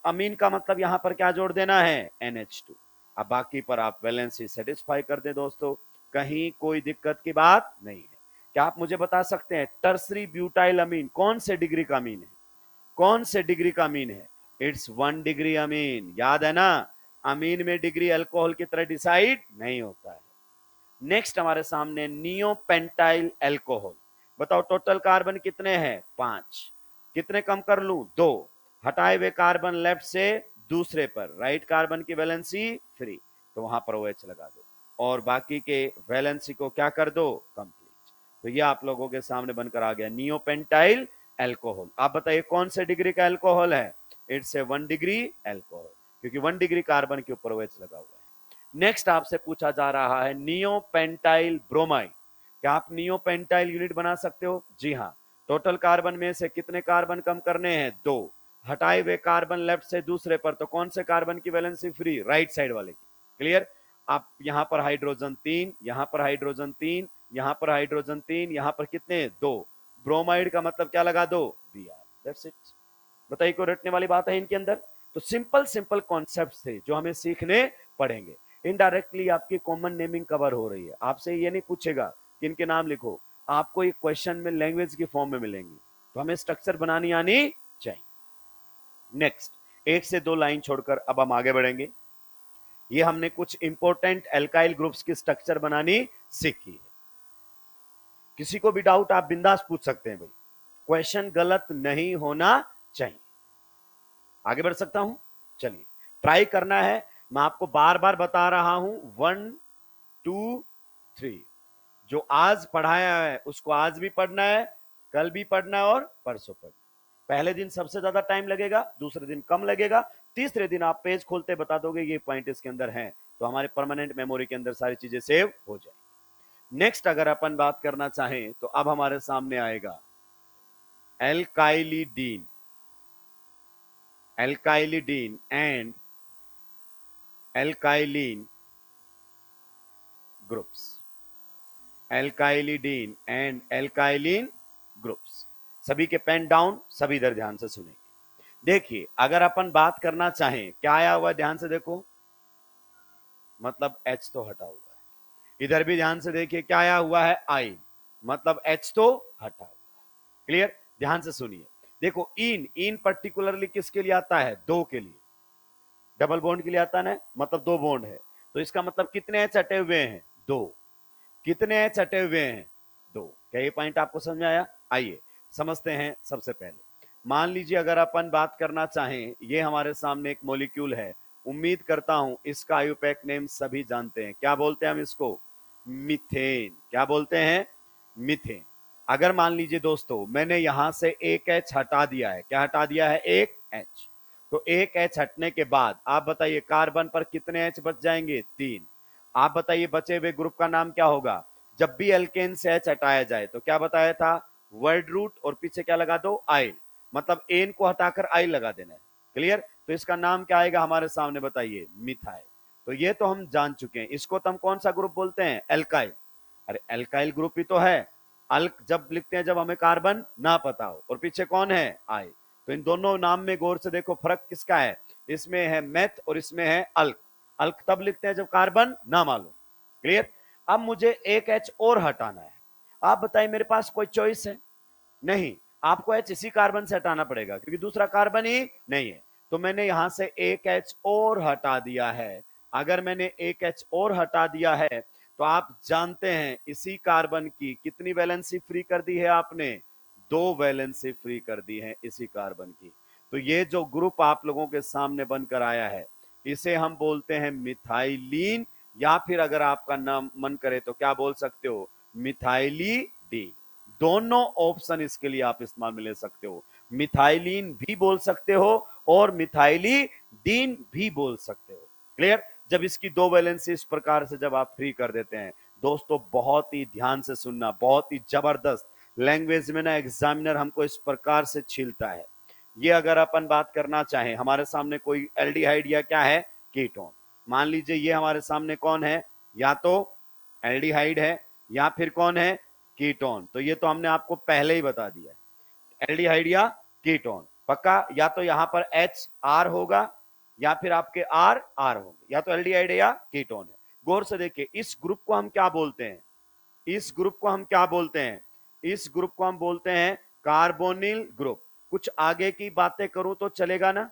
अमीन का मतलब यहां पर क्या जोड़ देना है? NH2। अब बाकी पर आप वैलेंसी सेटिस्फाई कर दे दोस्तों, कहीं कोई दिक्कत की बात नहीं है। क्या आप मुझे बता सकते हैं टर्सरी ब्यूटाइल अमीन कौन से डिग्री का अमीन है? कौन से डिग्री का अमीन है? It's 1 degree amine. याद है ना, अमीन में डिग्री अल्कोहल की तरह डिसाइड नहीं होता है। नेक्स्ट हमारे सामने नियोपेंटाइल अल्कोहल। बताओ टोटल कार्बन कितने हैं? 5। कितने कम कर लूं? 2। हटाए हुए कार्बन लेफ्ट से दूसरे पर, राइट कार्बन की वैलेंसी फ्री, तो वहां पर OH लगा दो और बाकी के वैलेंसी को क्या कर दो? कंप्लीट। तो ये आप लोगों के सामने बनकर आ गया नियोपेंटाइल अल्कोहल। आप बताइए कौन से डिग्री का अल्कोहल है? इट्स ए 1 डिग्री अल्कोहल, क्योंकि 1 डिग्री कार्बन के ऊपर OH लगा हुआ है। नेक्स्ट आपसे पूछा जा रहा है नियोपेंटाइल ब्रोमाइड। क्या आप नियोपेंटाइल यूनिट बना सकते हो? जी हाँ। टोटल कार्बन में से कितने कार्बन कम करने हैं? 2। हटाए हुए कार्बन लेफ्ट से दूसरे पर, तो कौन से कार्बन की वैलेंसी फ्री? राइट साइड वाले की। क्लियर? आप यहां पर हाइड्रोजन 3, यहां पर हाइड्रोजन 3, यहां पर हाइड्रोजन 3, यहां पर कितने? 2। ब्रोमाइड का मतलब क्या लगा दो? Br। That's it. बताइए कोई रटने वाली बात है इनके अंदर? तो सिंपल सिंपल कॉन्सेप्ट थे जो हमें सीखने पड़ेंगे। इनडायरेक्टली आपकी कॉमन नेमिंग कवर हो रही है। आपसे ये नहीं पूछेगा कि इनके नाम लिखो, आपको एक क्वेश्चन में लैंग्वेज की फॉर्म में मिलेंगी, तो हमें स्ट्रक्चर बनानी आनी चाहिए। नेक्स्ट, 1 से 2 लाइन छोड़कर अब हम आगे बढ़ेंगे। ये हमने कुछ इंपॉर्टेंट एल्काइल ग्रुप्स की स्ट्रक्चर बनानी सीखी है। किसी को भी डाउट आप बिंदास पूछ सकते हैं भाई, क्वेश्चन गलत नहीं होना चाहिए। आगे बढ़ सकता हूं? चलिए ट्राई करना है। मैं आपको बार बार बता रहा हूं 1 2 3, जो आज पढ़ाया है उसको आज भी पढ़ना है, कल भी पढ़ना है और परसों पढ़ना। पहले दिन सबसे ज्यादा टाइम लगेगा, दूसरे दिन कम लगेगा, तीसरे दिन आप पेज खोलते बता दोगे ये पॉइंट इसके अंदर है, तो हमारे परमानेंट मेमोरी के अंदर सारी चीजें सेव हो जाएगी। नेक्स्ट अगर अपन बात करना चाहें तो अब हमारे सामने आएगा alkylidene. Alkylidene and alkylene groups. Alkylidene and alkylene groups. सभी के पेन डाउन, सभी इधर ध्यान से सुनेंगे। देखिए अगर अपन बात करना चाहें, क्या आया हुआ ध्यान से देखो, मतलब H तो हटा हुआ है। इधर भी ध्यान से देखिए क्या आया हुआ है? I, मतलब H तो हटा हुआ है। क्लियर? ध्यान से सुनिए। देखो इन इन पर्टिकुलरली किसके लिए आता है? 2 के लिए, डबल बॉन्ड के लिए आता है ना, मतलब 2 बॉन्ड है, तो इसका मतलब कितने H हटे हुए हैं? 2। कितने H हटे हुए हैं? 2। क्या ये पॉइंट आपको समझ में आया? आइए समझते हैं। सबसे पहले मान लीजिए अगर अपन बात करना चाहें, ये हमारे सामने एक मॉलिक्यूल है, उम्मीद करता हूं इसका आयुपैक नेम सभी जानते हैं। क्या बोलते हैं हम इसको? मीथेन। क्या बोलते हैं? मीथेन। अगर मान लीजिए दोस्तों मैंने यहां से एक एच हटा दिया है, क्या हटा दिया है, एक एच, तो एक एच हटने के बाद आप बताइए कार्बन पर कितने एच बच जाएंगे, 3। आप बताइए बचे हुए ग्रुप का नाम क्या होगा। जब भी एल्केन से एच हटाया जाए तो क्या बताया था, वर्ड रूट और पीछे क्या लगा दो, आइल, मतलब एन को हटाकर आइल लगा देना है। क्लियर, तो इसका नाम क्या आएगा हमारे सामने, बताइए, मिथाइल। तो ये तो हम जान चुके हैं। इसको तो हम कौन सा ग्रुप बोलते हैं, एल्काइल। अरे एल्काइल ग्रुप ही तो है। अल्क जब लिखते हैं जब हमें कार्बन ना पता हो, और पीछे कौन है, आई। तो इन दोनों नाम में गौर से देखो फर्क किसका है, इसमें है मेथ और इसमें है अल्क। अल्क तब लिखते हैं जब कार्बन ना मालूम। क्लियर। अब मुझे एक एच और हटाना है। आप बताइए मेरे पास कोई चॉइस है, नहीं, आपको एच इसी कार्बन से हटाना पड़ेगा क्योंकि दूसरा कार्बन ही नहीं है। तो मैंने यहां से एक एच और हटा दिया है। अगर मैंने एक एच और हटा दिया है तो आप जानते हैं इसी कार्बन की कितनी वैलेंसी फ्री कर दी है आपने, 2 वैलेंसी फ्री कर दी है इसी कार्बन की। तो ये जो ग्रुप आप लोगों के सामने बनकर आया है इसे हम बोलते हैं मिथाइलिन, या फिर अगर आपका नाम मन करे तो क्या बोल सकते हो, मिथाइलिडीन। दोनों ऑप्शन इसके लिए आप इस्तेमाल में ले सकते हो, मिथाइलिन भी बोल सकते हो और मिथाइलिडीन भी बोल सकते हो। क्लियर। जब इसकी 2 वैलेंसी इस प्रकार से जब आप फ्री कर देते हैं दोस्तों, बहुत ही ध्यान से सुनना, बहुत ही जबरदस्त लैंग्वेज में ना एग्जामिनर हमको इस प्रकार से छीलता है। ये अगर अपन बात करना चाहें, हमारे सामने कोई एल्डिहाइड या क्या है, कीटोन, मान लीजिए ये हमारे सामने कौन है, या तो एल्डिहाइड है या फिर कौन है, कीटोन। तो ये तो हमने आपको पहले ही बता दिया है, एल्डिहाइड या कीटोन पक्का, या तो यहां पर एच आर होगा या फिर आपके आर आर होंगे, या तो एल्डिहाइड है या कीटोन है। गौर से देखिए इस ग्रुप को हम क्या बोलते हैं, इस ग्रुप को हम क्या बोलते हैं, इस ग्रुप को हम बोलते हैं कार्बोनिल ग्रुप। कुछ आगे की बातें करूं तो चलेगा ना,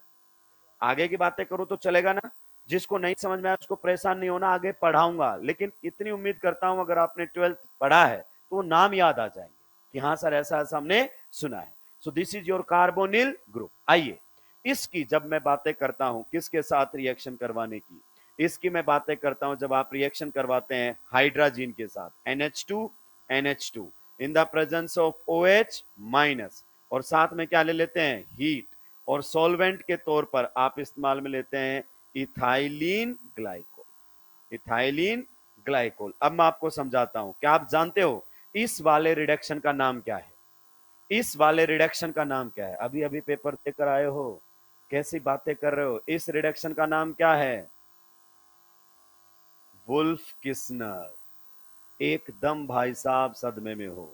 आगे की बातें करूं तो चलेगा ना। जिसको नहीं समझ में आया उसको परेशान नहीं होना, आगे पढ़ाऊंगा, लेकिन इतनी उम्मीद करता हूं अगर आपने 12th पढ़ा है तो वो नाम याद आ जाएंगे कि हाँ सर ऐसा ऐसा हमने सुना है। So this is your carbonyl group. आइए इसकी जब मैं बातें करता हूं किसके साथ रिएक्शन करवाने की, इसकी मैं बातें करता हूं जब आप रिएक्शन करवाते हैं हाइड्रोजन के साथ, NH2 NH2 in the presence of OH minus, और साथ में क्या ले लेते हैं, हीट, और सॉल्वेंट के तौर पर आप इस्तेमाल में लेते हैं इथाइलिन ग्लाइकोल, इथाइलिन ग्लाइकोल। अब मैं आपको समझाता हूं, क्या आप जानते हो इस वाले रिडक्शन का नाम क्या है, इस वाले रिडक्शन का नाम क्या है, अभी अभी पेपर देकर आए हो, कैसी बातें कर रहे हो, इस रिडक्शन का नाम क्या है, वुल्फ किस्नर। एकदम भाई साहब सदमे में हो,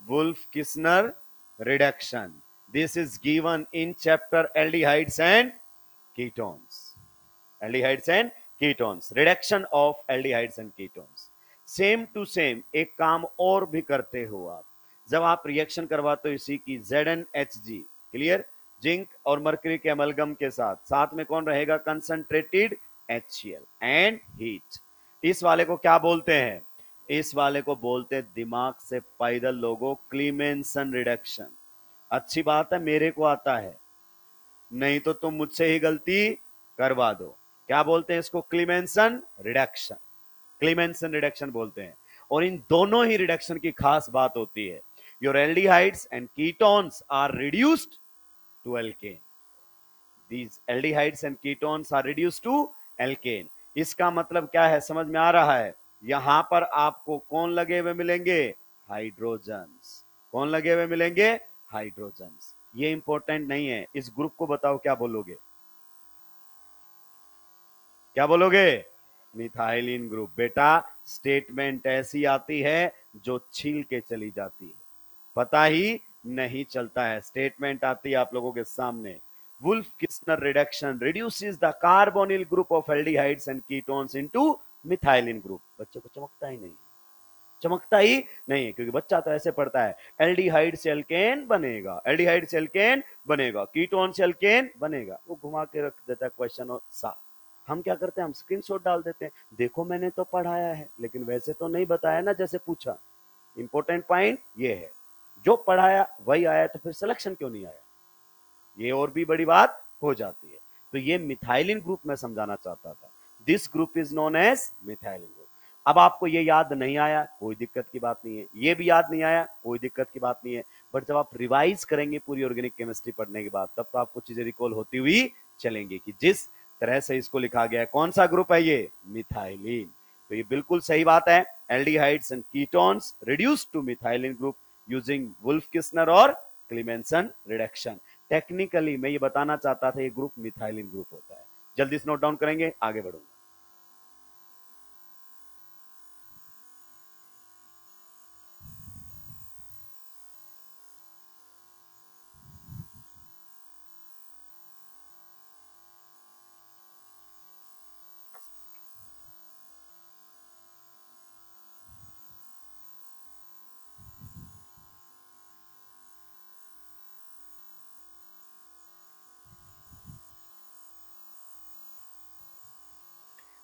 Wolff Kishner reduction. This is given in chapter aldehydes and ketones, aldehydes and ketones, reduction of aldehydes and ketones। Same to same एक काम और भी करते हो आप, जब आप रिएक्शन करवाते हो इसी की ZnHg, क्लियर, जिंक और मरकरी के अमलगम के साथ, साथ में कौन रहेगा, कंसंट्रेटेड HCl एंड हीट। इस वाले को क्या बोलते हैं, इस वाले को बोलते हैं दिमाग से पैदल लोगों, क्लीमेंसन रिडक्शन। अच्छी बात है मेरे को आता है, नहीं तो तुम मुझसे ही गलती करवा दो। क्या बोलते हैं इसको, क्लीमेंसन रिडक्शन, क्लीमेंसन रिडक्शन बोलते हैं। और इन दोनों ही रिडक्शन की खास बात होती है, your aldehydes and ketones are reduced to alkane, these aldehydes and ketones are reduced to alkane. इसका मतलब क्या है, समझ में आ रहा है, यहां पर आपको कौन लगे हुए मिलेंगे, हाइड्रोजन्स, कौन लगे हुए मिलेंगे, हाइड्रोजन्स। ये इंपॉर्टेंट नहीं है, इस ग्रुप को बताओ क्या बोलोगे, क्या बोलोगे, मिथाइलिन ग्रुप। बेटा स्टेटमेंट ऐसी आती है जो छील के चली जाती है, पता ही नहीं चलता है, स्टेटमेंट आती है आप लोगों के सामने, Wolff Kishner reduction reduces the carbonyl group of aldehydes and ketones into methylene group. बच्चों को चमकता ही नहीं, चमकता ही नहीं, क्योंकि बच्चा तो ऐसे पढ़ता है, एल्डिहाइड से एल्केन बनेगा, एल्डिहाइड से एल्केन बनेगा, कीटोन से एल्केन बनेगा, वो घुमा के रख देता है क्वेश्चन और साफ। हम क्या करते हैं, हम स्क्रीनशॉट डाल देते हैं, देखो मैंने तो पढ़ाया है लेकिन वैसे तो नहीं बताया ना जैसे पूछा। इंपॉर्टेंट पॉइंट ये है, जो पढ़ाया वही आया, तो फिर सिलेक्शन क्यों नहीं आया, ये और भी बड़ी बात हो जाती है। तो ये मिथाइलिन ग्रुप में समझाना चाहता था, this group is known as methylene group. अब आपको ये याद नहीं आया, कोई दिक्कत की बात नहीं है, ये भी याद नहीं आया, कोई दिक्कत की बात नहीं है, बट जब आप रिवाइज करेंगे पूरी ऑर्गेनिक केमिस्ट्री पढ़ने के बाद, तब तो आपको चीजें रिकॉल होती हुई चलेंगी कि जिस तरह से इसको लिखा गया है। कौन सा ग्रुप है ये? मिथाइलिन। तो ये बिल्कुल सही बात है। Aldehydes and ketones reduce to methylene group using Wolff Kishner और क्लीमेंसन रिडक्शन। टेक्निकली मैं ये बताना चाहता था, ये ग्रुप मिथाइलिन ग्रुप होता है। जल्दी से नोट डाउन करेंगे, आगे बढ़ूंगा।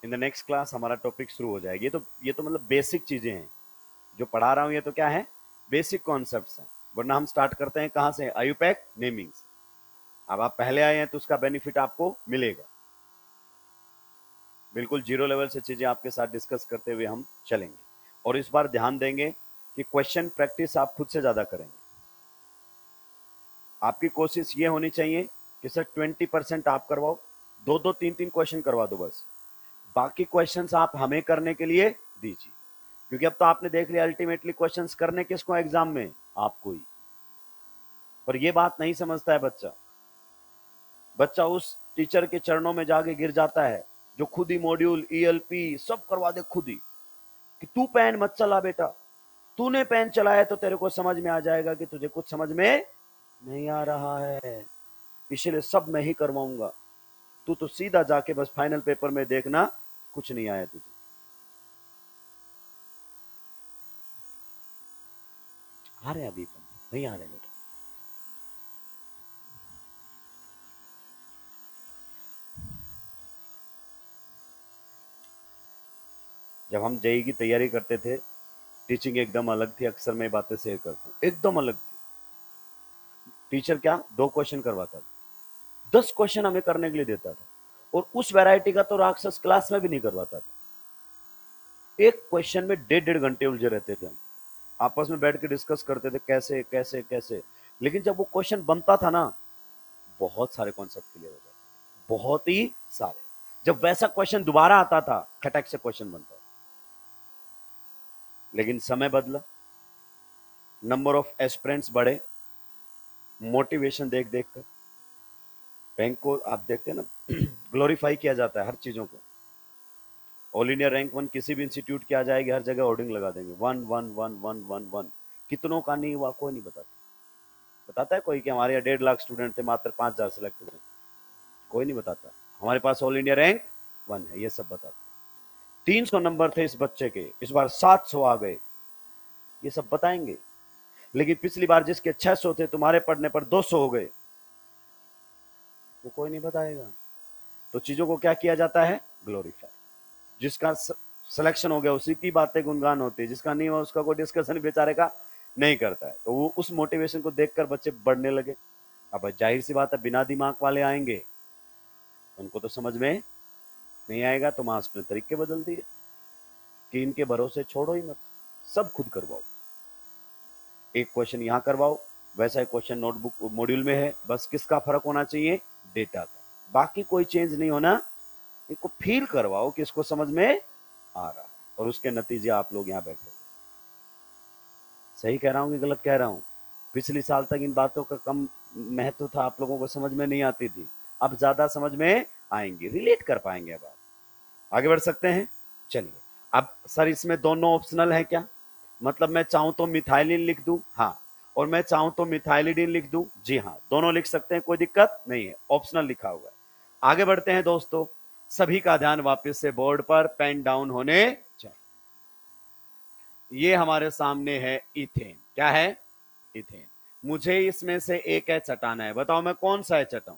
इन द नेक्स्ट क्लास हमारा टॉपिक शुरू हो जाएगी। ये तो मतलब बेसिक चीजें हैं जो पढ़ा रहा हूं, ये तो क्या है? बेसिक कॉन्सेप्ट्स हैं। वरना हम स्टार्ट करते हैं कहां से? आयुपैक नेमिंग से। अब आप पहले आए हैं तो उसका बेनिफिट आपको मिलेगा। बिल्कुल जीरो लेवल से चीजें आपके साथ डिस्कस करते हुए हम चलेंगे, और इस बार ध्यान देंगे कि क्वेश्चन प्रैक्टिस आप खुद से ज्यादा करेंगे। आपकी कोशिश ये होनी चाहिए कि सर 20% आप करवाओ, दो दो तीन तीन क्वेश्चन करवा दो बस, बाकी क्वेश्चंस आप हमें करने के लिए दीजिए। क्योंकि अब तो आपने देख लिया अल्टीमेटली क्वेश्चंस करने किसको एग्जाम में? आपको ही। पर ये बात नहीं समझता है बच्चा। बच्चा उस टीचर के चरणों में जाके गिर जाता है जो खुद ही मॉड्यूल ईएलपी सब करवा दे खुद ही, कि तू पेन मत चला बेटा, तूने पेन चलाया तो तेरे को समझ में आ जाएगा कि तुझे कुछ समझ में नहीं आ रहा है, इसलिए सब मैं ही करवाऊंगा। तू तो सीधा जाके बस फाइनल पेपर में देखना कुछ नहीं आया तुझे। आ रहे अभी पण नहीं आ रहे बेटा। जब हम जेई की तैयारी करते थे, टीचिंग एकदम अलग थी। अक्सर मैं बातें शेयर करता हूँ, एकदम अलग थी। टीचर क्या 2 क्वेश्चन करवाता था, 10 क्वेश्चन हमें करने के लिए देता था, और उस वैरायटी का तो राक्षस क्लास में भी नहीं करवाता था। एक क्वेश्चन में 1.5 घंटे उलझे रहते थे हम, आपस में बैठ के डिस्कस करते थे कैसे कैसे कैसे। लेकिन जब वो क्वेश्चन बनता था ना, बहुत सारे कॉन्सेप्ट क्लियर हो जाते, बहुत ही सारे। जब वैसा क्वेश्चन दोबारा आता था, खटक से क्वेश्चन बनता। लेकिन समय बदला, नंबर ऑफ एस्पिरेंट्स बढ़े, मोटिवेशन देख देख कर रैंक को आप देखते हैं ना ग्लोरीफाई किया जाता है हर चीजों को। ऑल इंडिया रैंक 1 किसी भी इंस्टीट्यूट की आ जाएगी, हर जगह होर्डिंग लगा देंगे 1 1 1 1 1 1। कितनों का नहीं हुआ कोई नहीं बताता। बताता है कोई कि हमारे यहाँ 1.5 लाख स्टूडेंट थे, मात्र 5,000 सिलेक्ट हुए? कोई नहीं बताता। हमारे पास ऑल इंडिया रैंक 1 है, ये सब बताते। 300 नंबर थे इस बच्चे के, इस बार 700 आ गए, ये सब बताएंगे। लेकिन पिछली बार जिसके 600 थे, तुम्हारे पढ़ने पर 200 हो गए, वो कोई नहीं बताएगा। तो चीजों को क्या किया जाता है? ग्लोरीफाई। जिसका सिलेक्शन हो गया उसी की बातें गुणगान होती है, जिसका नहीं हुआ उसका कोई डिस्कशन बेचारे का नहीं करता है। तो वो उस मोटिवेशन को देखकर बच्चे बढ़ने लगे। अब जाहिर सी बात है, बिना दिमाग वाले आएंगे, उनको तो समझ में नहीं आएगा। तो मास्टर ने तरीके बदल दिए कि इनके भरोसे छोड़ो ही मत, सब खुद करवाओ। एक क्वेश्चन यहाँ करवाओ, वैसा एक क्वेश्चन नोटबुक मॉड्यूल में है, बस किसका फर्क होना चाहिए? डेटा का। बाकी कोई चेंज नहीं होना। इनको फील करवाओ कि इसको समझ में आ रहा है, और उसके नतीजे आप लोग यहाँ बैठे। सही कह रहा हूँ कि गलत कह रहा हूँ? पिछली साल तक इन बातों का कम महत्व था, आप लोगों को समझ में नहीं आती थी, अब ज्यादा समझ में आएंगी, रिलेट कर पाएंगे। अब आप आगे बढ़ सकते हैं। चलिए, अब सर इसमें दोनों ऑप्शनल है क्या? मतलब मैं चाहूं तो मिथाइलिन लिख दूं, हाँ, और मैं चाहूं तो मिथाइलिडिन लिख दूं, जी हाँ, दोनों लिख सकते हैं, कोई दिक्कत नहीं है, ऑप्शनल लिखा हुआ है। आगे बढ़ते हैं दोस्तों, सभी का ध्यान वापस से बोर्ड पर, पेन डाउन होने चाहिए। ये हमारे सामने है इथेन। क्या है? इथेन। मुझे इसमें से एक एच हटाना है, बताओ मैं कौन सा एच हटाऊं?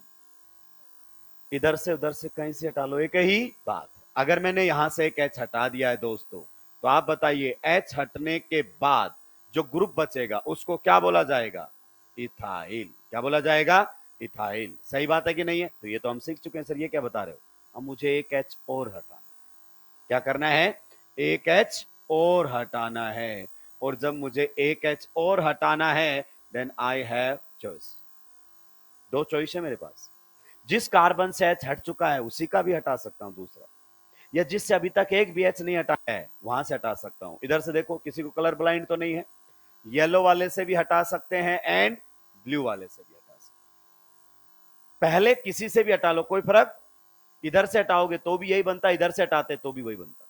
इधर से उधर से कहीं से हटा लो, एक ही बात है। अगर मैंने यहां से एक एच हटा दिया है दोस्तों, तो आप बताइए एच हटने के बाद जो ग्रुप बचेगा उसको क्या बोला जाएगा? इथाइल। क्या बोला जाएगा? इथाइल। सही बात है कि नहीं है? तो ये तो हम सीख चुके हैं। सर ये क्या बता रहे हो? अब मुझे एक एच और हटाना है। क्या करना है? एक H और हटाना है, और जब मुझे एक H और हटाना है देन आई हैव चॉइस। दो चॉइस है मेरे पास, जिस कार्बन से H हट चुका है उसी का भी हटा सकता हूं दूसरा, या जिससे अभी तक एक भी H नहीं हटा है वहां से हटा सकता हूं। इधर से देखो, किसी को कलर ब्लाइंड तो नहीं है, येलो वाले से भी हटा सकते हैं एंड ब्लू वाले से भी हटा सकते हैं। पहले किसी से भी हटा लो, कोई फर्क, इधर से हटाओगे तो भी यही बनता, इधर से हटाते तो भी वही बनता।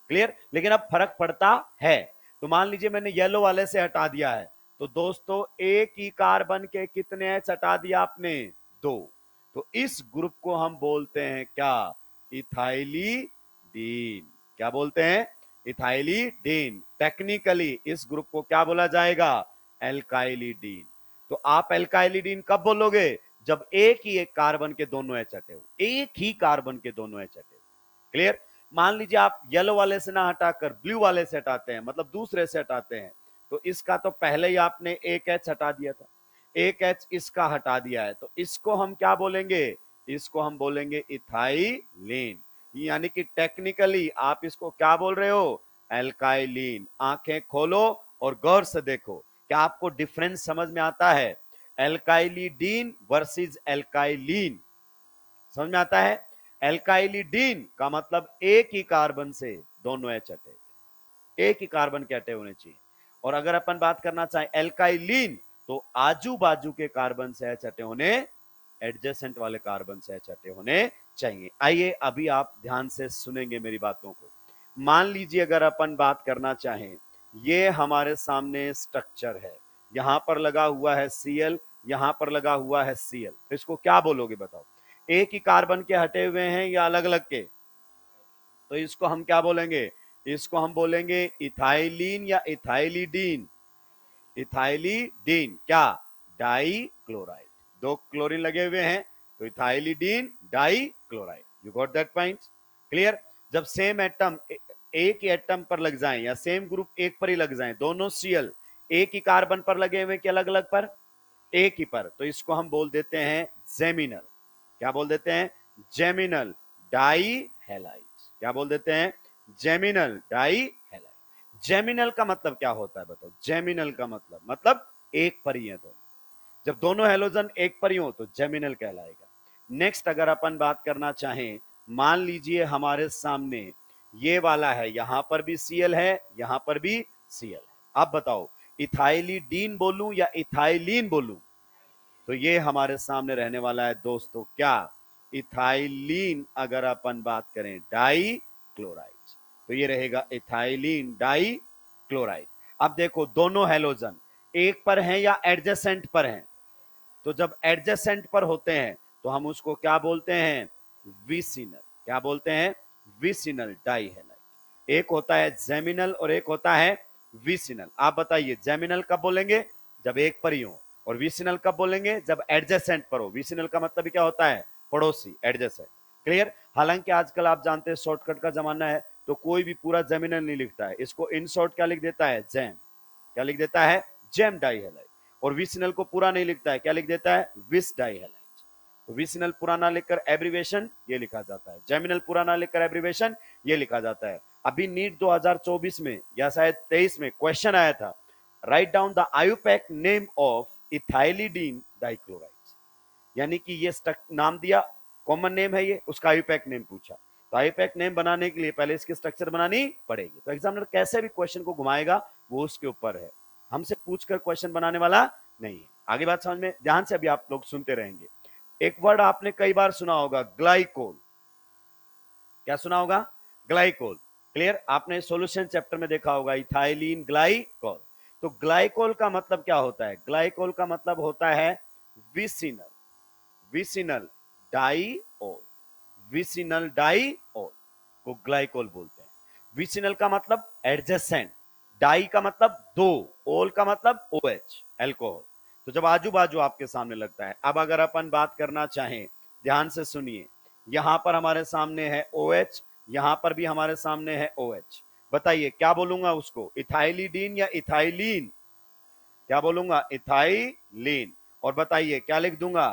क्लियर? लेकिन अब फर्क पड़ता है। तो मान लीजिए मैंने येलो वाले से हटा दिया है, तो दोस्तों एक ही कार्बन के कितने H हटा दिया आपने? दो। तो इस ग्रुप को हम बोलते हैं क्या? इथाइलिडीन। क्या बोलते हैं? इथाइलिडीन। टेक्निकली इस ग्रुप को क्या बोला जाएगा? एल्काइलिडीन। तो आप एल्काइलिडीन कब बोलोगे? जब एक ही एक कार्बन के दोनों H हटे हो, एक ही कार्बन के दोनों H हटे हो। क्लियर? मान लीजिए आप येलो वाले से ना हटाकर ब्लू वाले से हटाते हैं, मतलब दूसरे से हटाते हैं, तो इसका तो पहले ही आपने एक H हटा दिया था, एक H इसका हटा दिया है, तो इसको हम क्या बोलेंगे? इसको हम बोलेंगे इथाइलिन। यानी कि टेक्निकली आप इसको क्या बोल रहे हो? एल्काइलिन। आंखें खोलो और गौर से देखो, क्या आपको डिफरेंस समझ में आता है? एल्काइलिडीन वर्सेस एल्काइलिन समझ में आता है? एल्काइलिडीन का मतलब एक ही कार्बन से दोनों H हटे, एक ही कार्बन के हटे होने चाहिए। और अगर अपन बात करना चाहें एल्काइलिन, तो आजू बाजू के कार्बन से H हटे होने, एडजेसेंट वाले कार्बन से H हटे होने चाहिए। आइए अभी आप ध्यान से सुनेंगे मेरी बातों को। मान लीजिए अगर अपन बात करना चाहें, ये हमारे सामने स्ट्रक्चर है, यहां पर लगा हुआ है Cl, यहां पर लगा हुआ है Cl, तो इसको क्या बोलोगे बताओ? एक ही कार्बन के हटे हुए हैं या अलग अलग के? तो इसको हम क्या बोलेंगे? इसको हम बोलेंगे इथाइलिन या इथाइलिडीन? इथाइलिडीन। क्या? Dichloride. दो क्लोरीन लगे हुए हैं, तो ethylidene dichloride. You got that point? Clear? जब सेम एटम एक ही एटम पर लग जाएं या सेम ग्रुप एक पर ही लग जाएं, दोनों Cl एक ही कार्बन पर लगे हुए कि अलग अलग पर? एक ही पर, तो इसको हम बोल देते हैं जेमिनल। क्या बोल देते हैं? Geminal dihalide. क्या बोल देते हैं? Geminal die halide. जेमिनल का मतलब क्या होता है बताओ? जेमिनल का मतलब एक पर ही है दोनों। जब दोनों हेलोजन एक पर ही हो तो जेमिनल कहलाएगा। नेक्स्ट अगर अपन बात करना चाहें, मान लीजिए हमारे सामने ये वाला है, यहां पर भी Cl है, यहां पर भी Cl है। अब बताओ इथाइलिडीन बोलूं या इथाइलिन बोलूं? तो ये हमारे सामने रहने वाला है दोस्तों क्या? इथाइलिन। अगर अपन बात करें डाई क्लोराइड, तो ये रहेगा इथाइलिन डाई क्लोराइड। अब देखो दोनों हेलोजन एक पर हैं या एडजेसेंट पर हैं? तो जब एडजेसेंट पर होते हैं तो हम उसको क्या बोलते हैं? विसिनल। क्या बोलते हैं? Vicinal die halide. एक होता है जेमिनल और एक होता है विसिनल। आप बताइए जेमिनल कब बोलेंगे? जब एक पर ही हो। और विसिनल कब बोलेंगे? जब एडजेसेंट पर हो। विसिनल का मतलब क्या होता है? पड़ोसी, एडजेसेंट। क्लियर? हालांकि आजकल आप जानते हैं शॉर्टकट का जमाना है, तो कोई भी पूरा जेमिनल नहीं लिखता है, इसको इन शॉर्ट क्या लिख देता है? जैम। क्या लिख देता है? Gem dihalide. और विसिनल को पूरा नहीं लिखता है, क्या लिख देता है? विस डाई हैलाइड। तो विसिनल पूरा ना लिखकर एब्रीवेशन ये लिखा जाता है, जेमिनल पूरा ना लिखकर एब्रीवेशन ये लिखा जाता है। अभी नीट 2024 में या शायद 23 में क्वेश्चन आया था, right down the IUPAC name of ethylidene dichloride. यानी कि ये नाम दिया, कॉमन नेम है ये, उसका आयुपैक नेम पूछा, तो आयुपैक नेम बनाने के लिए पहले इसकी स्ट्रक्चर बनानी पड़ेगी। तो एग्जामिनर कैसे भी क्वेश्चन को घुमाएगा वो उसके ऊपर है, हमसे पूछकर क्वेश्चन बनाने वाला नहीं है। आगे बात समझ में ध्यान से अभी आप लोग सुनते रहेंगे। एक वर्ड आपने कई बार सुना होगा, ग्लाइकोल। क्या सुना होगा? ग्लाइकोल। क्लियर? आपने सॉल्यूशन चैप्टर में देखा होगा इथाइलिन ग्लाइकोल। तो ग्लाइकोल का मतलब क्या होता है? ग्लाइकोल का मतलब होता है vicinal, vicinal diol. Vicinal diol को ग्लाइकोल बोलते हैं। विसिनल का मतलब एडजेसेंट, डाई का मतलब दो, ओल का मतलब OH एल्कोहल। तो जब आजू बाजू आपके सामने लगता है। अब अगर अपन बात करना चाहें, ध्यान से सुनिए, यहां पर हमारे सामने है OH, यहां पर भी हमारे सामने है OH। बताइए क्या बोलूंगा उसको? इथाइलिडीन या इथाइलिन? क्या बोलूंगा? इथाइलिन। और बताइए क्या लिख दूंगा?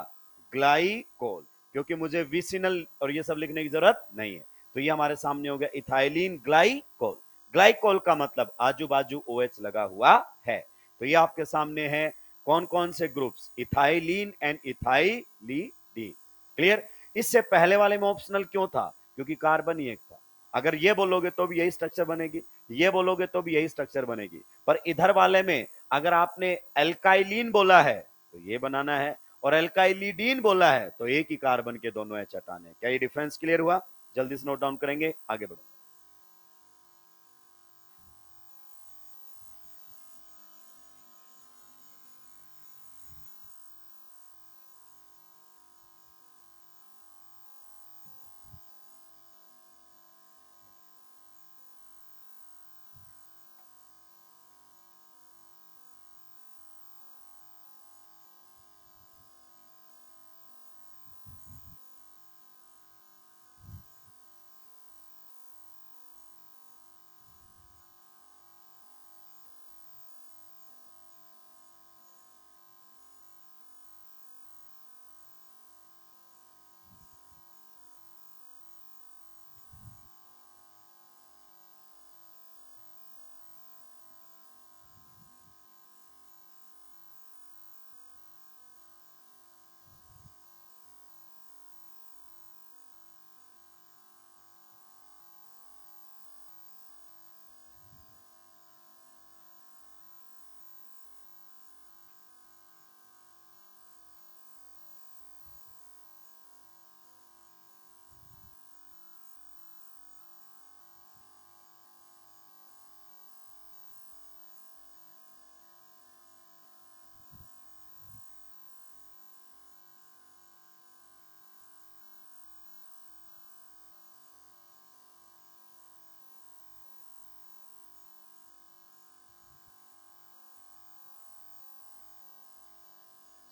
ग्लाइकोल, क्योंकि मुझे विसिनल और ये सब लिखने की जरूरत नहीं है। तो ये हमारे सामने हो गया इथाइलिन ग्लाइकोल। ग्लाइकोल का मतलब आजू बाजू OH लगा हुआ है। तो ये आपके सामने है कौन कौन से groups, ethylene and ethylidene. Clear. इससे पहले वाले में ऑप्शनल क्यों था? क्योंकि कार्बन ही एक था। अगर ये बोलोगे तो भी यही स्ट्रक्चर बनेगी, ये बोलोगे तो भी यही स्ट्रक्चर बनेगी, पर इधर वाले में अगर आपने एल्काइलिन बोला है तो ये बनाना है, और एल्काइलिडीन बोला है तो एक ही कार्बन के दोनों एच हटाने। क्या ये डिफरेंस क्लियर हुआ? जल्दी से नोट डाउन करेंगे, आगे बढ़ो।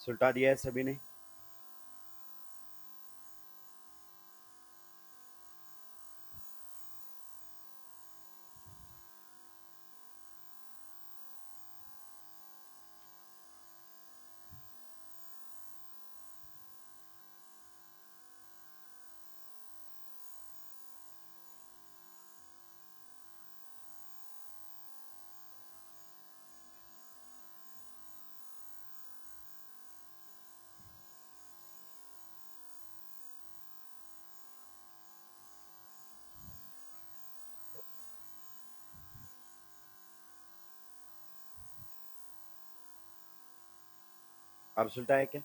सुलटा दिया है सभी ने? अब सुलटा है क्या?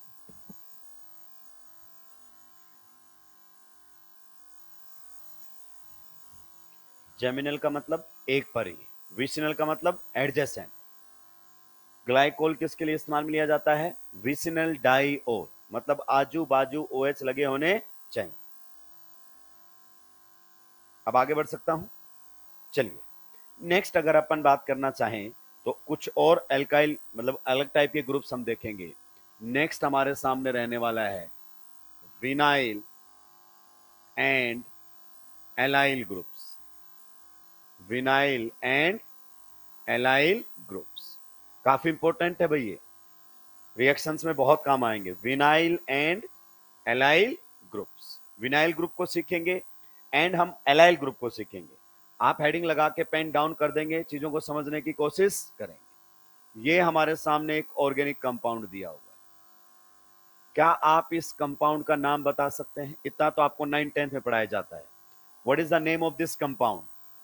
जेमिनल का मतलब एक पर ही, विसिनल का मतलब एडजेसेंट। ग्लाइकोल किसके लिए इस्तेमाल में लिया जाता है? विसिनल डाइओल, मतलब आजू बाजू OH लगे होने चाहिए। अब आगे बढ़ सकता हूं? चलिए, नेक्स्ट अगर अपन बात करना चाहें तो कुछ और एल्काइल मतलब अलग टाइप के ग्रुप्स हम देखेंगे। नेक्स्ट हमारे सामने रहने वाला है vinyl and allyl groups. Vinyl and allyl groups काफी इंपॉर्टेंट है भाई, ये रिएक्शंस में बहुत काम आएंगे। Vinyl and allyl groups, vinyl group को सीखेंगे एंड हम एलाइल ग्रुप को सीखेंगे। आप हेडिंग लगा के पेन डाउन कर देंगे, चीजों को समझने की कोशिश करेंगे। ये हमारे सामने एक ऑर्गेनिक कंपाउंड दिया हुआ है। क्या आप इस कंपाउंड का नाम बता सकते हैं? इतना तो आपको 9th-10th में पढ़ाया जाता है। What is the name of this compound?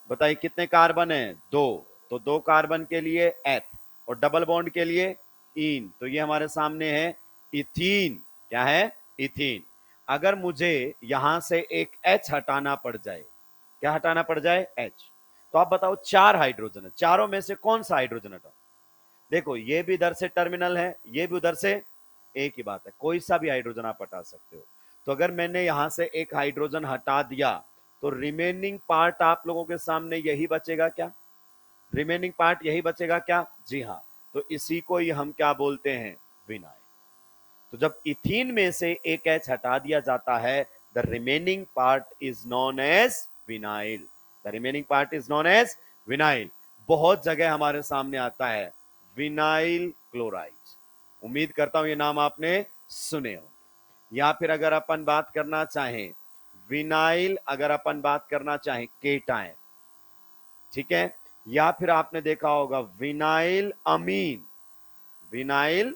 बताइए कितने कार्बन है? दो। तो दो कार्बन के लिए एथ, और डबल बॉन्ड के लिए इन। तो ये हमारे सामने है इथीन। क्या है? इथीन। अगर मुझे यहां से एक एच हटाना पड़ जाए, क्या हटाना पड़ जाए? एच। तो आप बताओ, चार हाइड्रोजन है, चारों में से कौन सा हाइड्रोजन हटाओ? देखो, ये भी इधर से टर्मिनल है, ये भी उधर से, एक ही बात है, कोई सा भी हाइड्रोजन आप हटा सकते हो। तो अगर मैंने यहां से एक हाइड्रोजन हटा दिया तो रिमेनिंग पार्ट आप लोगों के सामने यही बचेगा क्या? रिमेनिंग पार्ट यही बचेगा क्या? जी हाँ। तो इसी को ही हम क्या बोलते हैं? विनाइल। तो जब इथीन में से एक एच हटा दिया जाता है, the remaining part is known as vinyl. The remaining part is known as vinyl. बहुत जगह हमारे सामने आता है विनाइल क्लोराइड। उम्मीद करता हूं ये नाम आपने सुने होंगे। या फिर अगर अपन बात करना चाहें विनाइल, अगर अपन बात करना चाहें केटायन, ठीक है। या फिर आपने देखा होगा विनाइल अमीन, विनाइल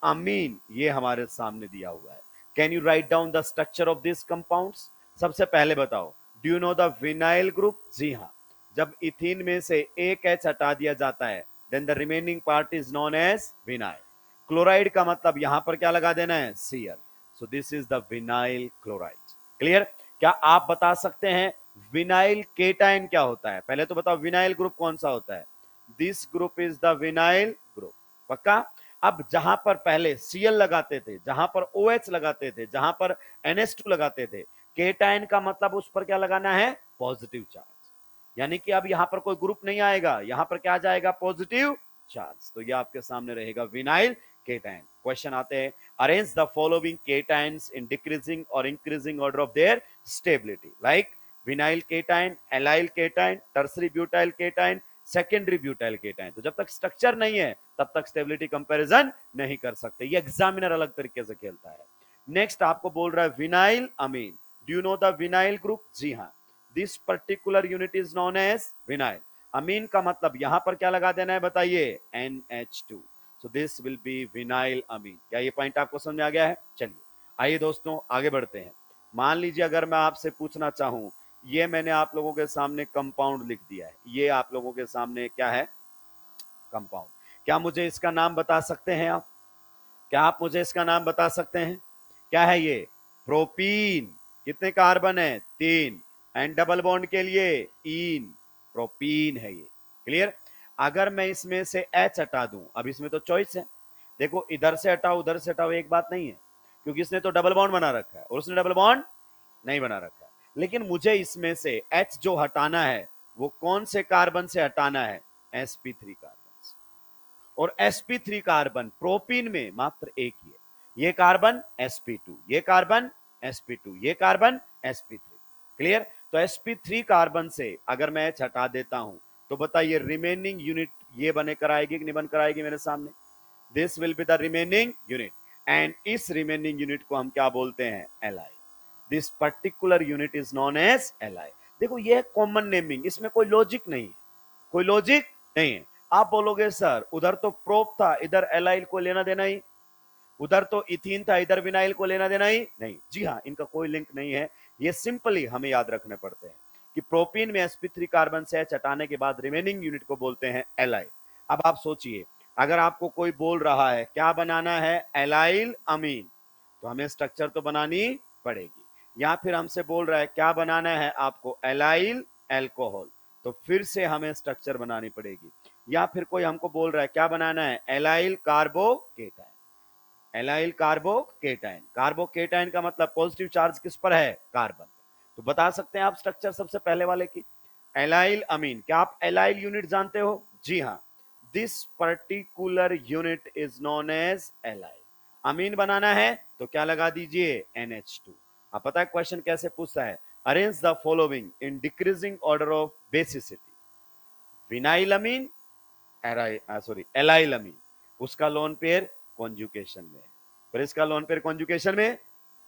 अमीन, ये हमारे सामने दिया हुआ है। Can you write down the structure of this compounds? सबसे पहले बताओ, do you know the vinyl group? जी हाँ, जब इथीन में से एक एच हटा दिया जाता है, then the remaining part is known as vinyl. Chloride का मतलब यहां पर क्या लगा देना है? Cl। So this is the vinyl chloride. Clear? क्या आप बता सकते हैं विनाइल केटाइन क्या होता है? पहले तो बताओ विनाइल ग्रुप कौन सा होता है? This group is the vinyl group. पक्का? अब जहां पर पहले Cl लगाते थे, जहां पर OH लगाते थे, जहां पर NH2 लगाते थे, केटाइन का मतलब उस पर क्या लगाना है? Positive charge. यानी कि अब यहां पर कोई ग्रुप नहीं आएगा, यहां पर क्या जाएगा? Positive charge. तो ये आपके सामने रहेगा विनाइल केटाइन। क्वेश्चन आते हैं, arrange the following केटाइन्स in decreasing और increasing order of their stability, like vinyl cation, allyl cation, tertiary butyl cation, secondary butyl cation. तो जब तक स्ट्रक्चर नहीं है तब तक स्टेबिलिटी कंपैरिजन नहीं कर सकते, ये एग्जामिनर अलग तरीके से खेलता है। नेक्स्ट आपको बोल रहा है vinyl amine, do you know the vinyl group? जी हाँ, this particular unit is known as vinyl. Amine का मतलब यहां पर क्या लगा देना है बताइए? NH2। So this will be vinyl amine. क्या ये पॉइंट आपको समझ में आ गया है? चलिए आइए दोस्तों आगे बढ़ते हैं। मान लीजिए अगर मैं आपसे पूछना चाहूं, ये मैंने आप लोगों के सामने कंपाउंड लिख दिया है, ये आप लोगों के सामने क्या है? कंपाउंड। क्या मुझे इसका नाम बता सकते हैं आप? क्या आप मुझे इसका नाम बता सकते हैं? क्या है ये? प्रोपीन। कितने कार्बन है? 3। एंड डबल बॉन्ड के लिए इन, प्रोपीन है ये। क्लियर? अगर मैं इसमें से H हटा दूं, अब इसमें तो चॉइस है, देखो इधर से हटाओ उधर से हटाओ एक बात नहीं है, क्योंकि इसने तो डबल बॉन्ड बना रखा है और उसने डबल बॉन्ड नहीं बना रखा है। लेकिन मुझे इसमें से H जो हटाना है वो कौन से कार्बन से हटाना है? sp3 carbon. और sp3 कार्बन प्रोपीन में मात्र एक ही है, ये कार्बन sp2, ये कार्बन sp2, ये कार्बन sp3। क्लियर? तो sp3 कार्बन से अगर मैं H हटा देता हूं तो बताइए रिमेनिंग यूनिट ये बने कराएगी कि नहीं बन कराएगी मेरे सामने? This will be the remaining unit, and इस रिमेनिंग यूनिट को हम क्या बोलते हैं? Allyl. This particular unit is known as allyl. देखो ये कॉमन नेमिंग, इसमें कोई लॉजिक नहीं है, कोई लॉजिक नहीं है। आप बोलोगे सर उधर तो प्रोप था, इधर एलाइल को लेना देना ही, उधर तो इथीन था, इधर विनाइल को लेना देना ही नहीं। जी हाँ, इनका कोई लिंक नहीं है। ये सिंपली हमें याद रखने पड़ते हैं कि प्रोपीन में sp3 कार्बन से H हटाने के बाद रिमेनिंग यूनिट को बोलते हैं एलाइल। अब आप सोचिए, अगर आपको कोई बोल रहा है क्या बनाना है? एलाइल अमीन, तो हमें स्ट्रक्चर तो बनानी पड़ेगी। या फिर हमसे बोल रहा है क्या बनाना है आपको? एलाइल एल्कोहल, तो फिर से हमें स्ट्रक्चर बनानी पड़ेगी। या फिर कोई हमको बोल रहा है क्या बनाना है? Allyl carbocation, allyl carbocation. Carbocation का मतलब पॉजिटिव चार्ज किस पर है? कार्बन। तो बता सकते हैं आप स्ट्रक्चर सबसे पहले वाले की? Allyl amine. क्या आप एलाइल यूनिट जानते हो? जी हाँ, this particular unit is known as allyl. Amine बनाना है तो क्या लगा दीजिए? NH2। अब पता है क्वेश्चन कैसे पूछता है? Arrange the following in decreasing order of basicity, vinyl amine, allyl amine, उसका लोन पेयर कॉन्जुकेशन में, पर इसका लोन पेयर कॉन्जुकेशन में।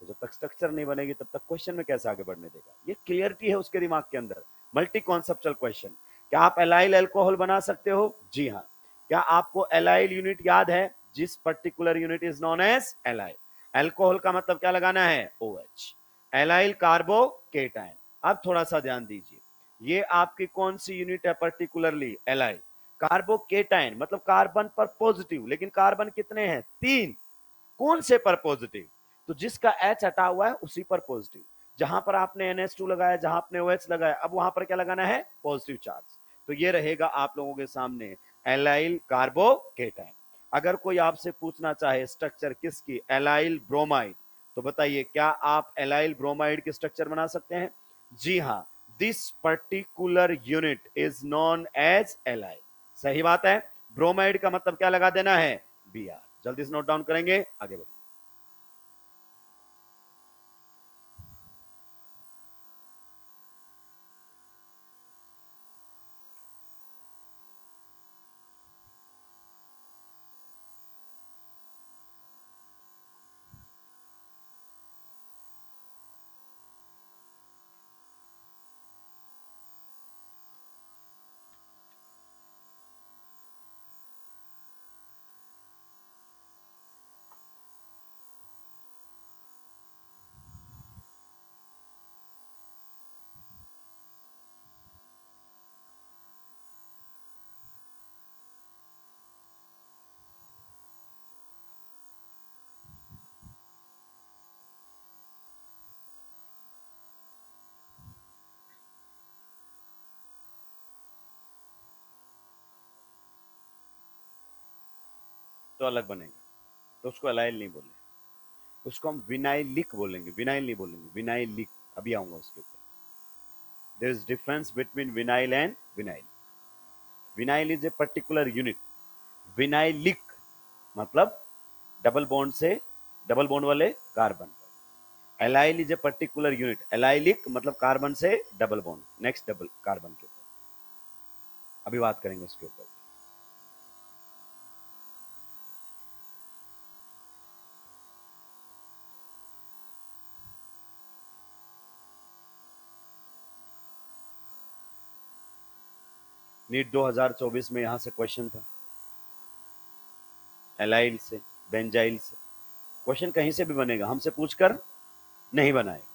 तो जब तक स्ट्रक्चर नहीं बनेगी तब तक क्वेश्चन में कैसे आगे बढ़ने देगा? ये क्लियरिटी है उसके दिमाग के अंदर। Multi conceptual question. क्या आप एलाइल अल्कोहल बना सकते हो? जी हाँ। क्या आपको एलाइल यूनिट याद है? जिस particular unit is known as allyl. Alcohol का मतलब क्या लगाना है? OH। Allyl अब थोड़ा सा ध्यान दीजिए, ये आपकी कौन सी यूनिट है particularly? Allyl. Carbocation carbon पर पॉजिटिव, लेकिन कार्बन कितने हैं? 3। कौन से पर पॉजिटिव? तो जिसका H हटा हुआ है उसी पर पॉजिटिव। जहां पर आपने NH2 लगाया, जहां आपने OH लगाया, अब वहां पर क्या लगाना है? Positive charge. तो ये रहेगा आप लोगों के सामने एलाइल कार्बोकेटाइन। अगर कोई आपसे पूछना चाहे स्ट्रक्चर किसकी? एलाइल ब्रोमाइड, तो बताइए क्या आप एलाइल ब्रोमाइड की स्ट्रक्चर बना सकते हैं? जी हाँ, this particular unit is known as allyl. सही बात है। ब्रोमाइड का मतलब क्या लगा देना है? Br। जल्दी से नोट डाउन करेंगे, आगे बढ़ेंगे। तो अलग बनेगा, तो उसको एलाइल नहीं बोलेंगे, उसको हम विनाइलिक बोलेंगे, विनाइल नहीं बोलेंगे, विनाइलिक। अभी आऊंगा उसके ऊपर। There is difference between vinyl and vinyl. Vinyl is a particular unit, vinylic मतलब डबल बॉन्ड से डबल बॉन्ड वाले carbon. Allyl is a particular unit, allylic मतलब कार्बन से double bond, next double carbon के ऊपर। अभी बात करेंगे उसके ऊपर। नीट 2024 में यहां से क्वेश्चन था, एलाइल से, बेंजाइल से। क्वेश्चन कहीं से भी बनेगा, हमसे पूछकर नहीं बनाएगा।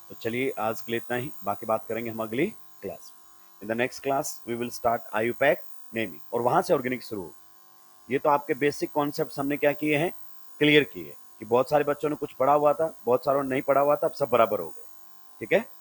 तो चलिए आज के लिए इतना ही, बाकी बात करेंगे हम अगली क्लास में। In the next class we will start IUPAC naming, और वहां से ऑर्गेनिक शुरू होगी। ये तो आपके बेसिक कॉन्सेप्ट हमने क्या किए हैं, क्लियर किए, कि बहुत सारे बच्चों ने कुछ पढ़ा हुआ था, बहुत सारों ने नहीं पढ़ा हुआ था, अब सब बराबर हो गए। ठीक है।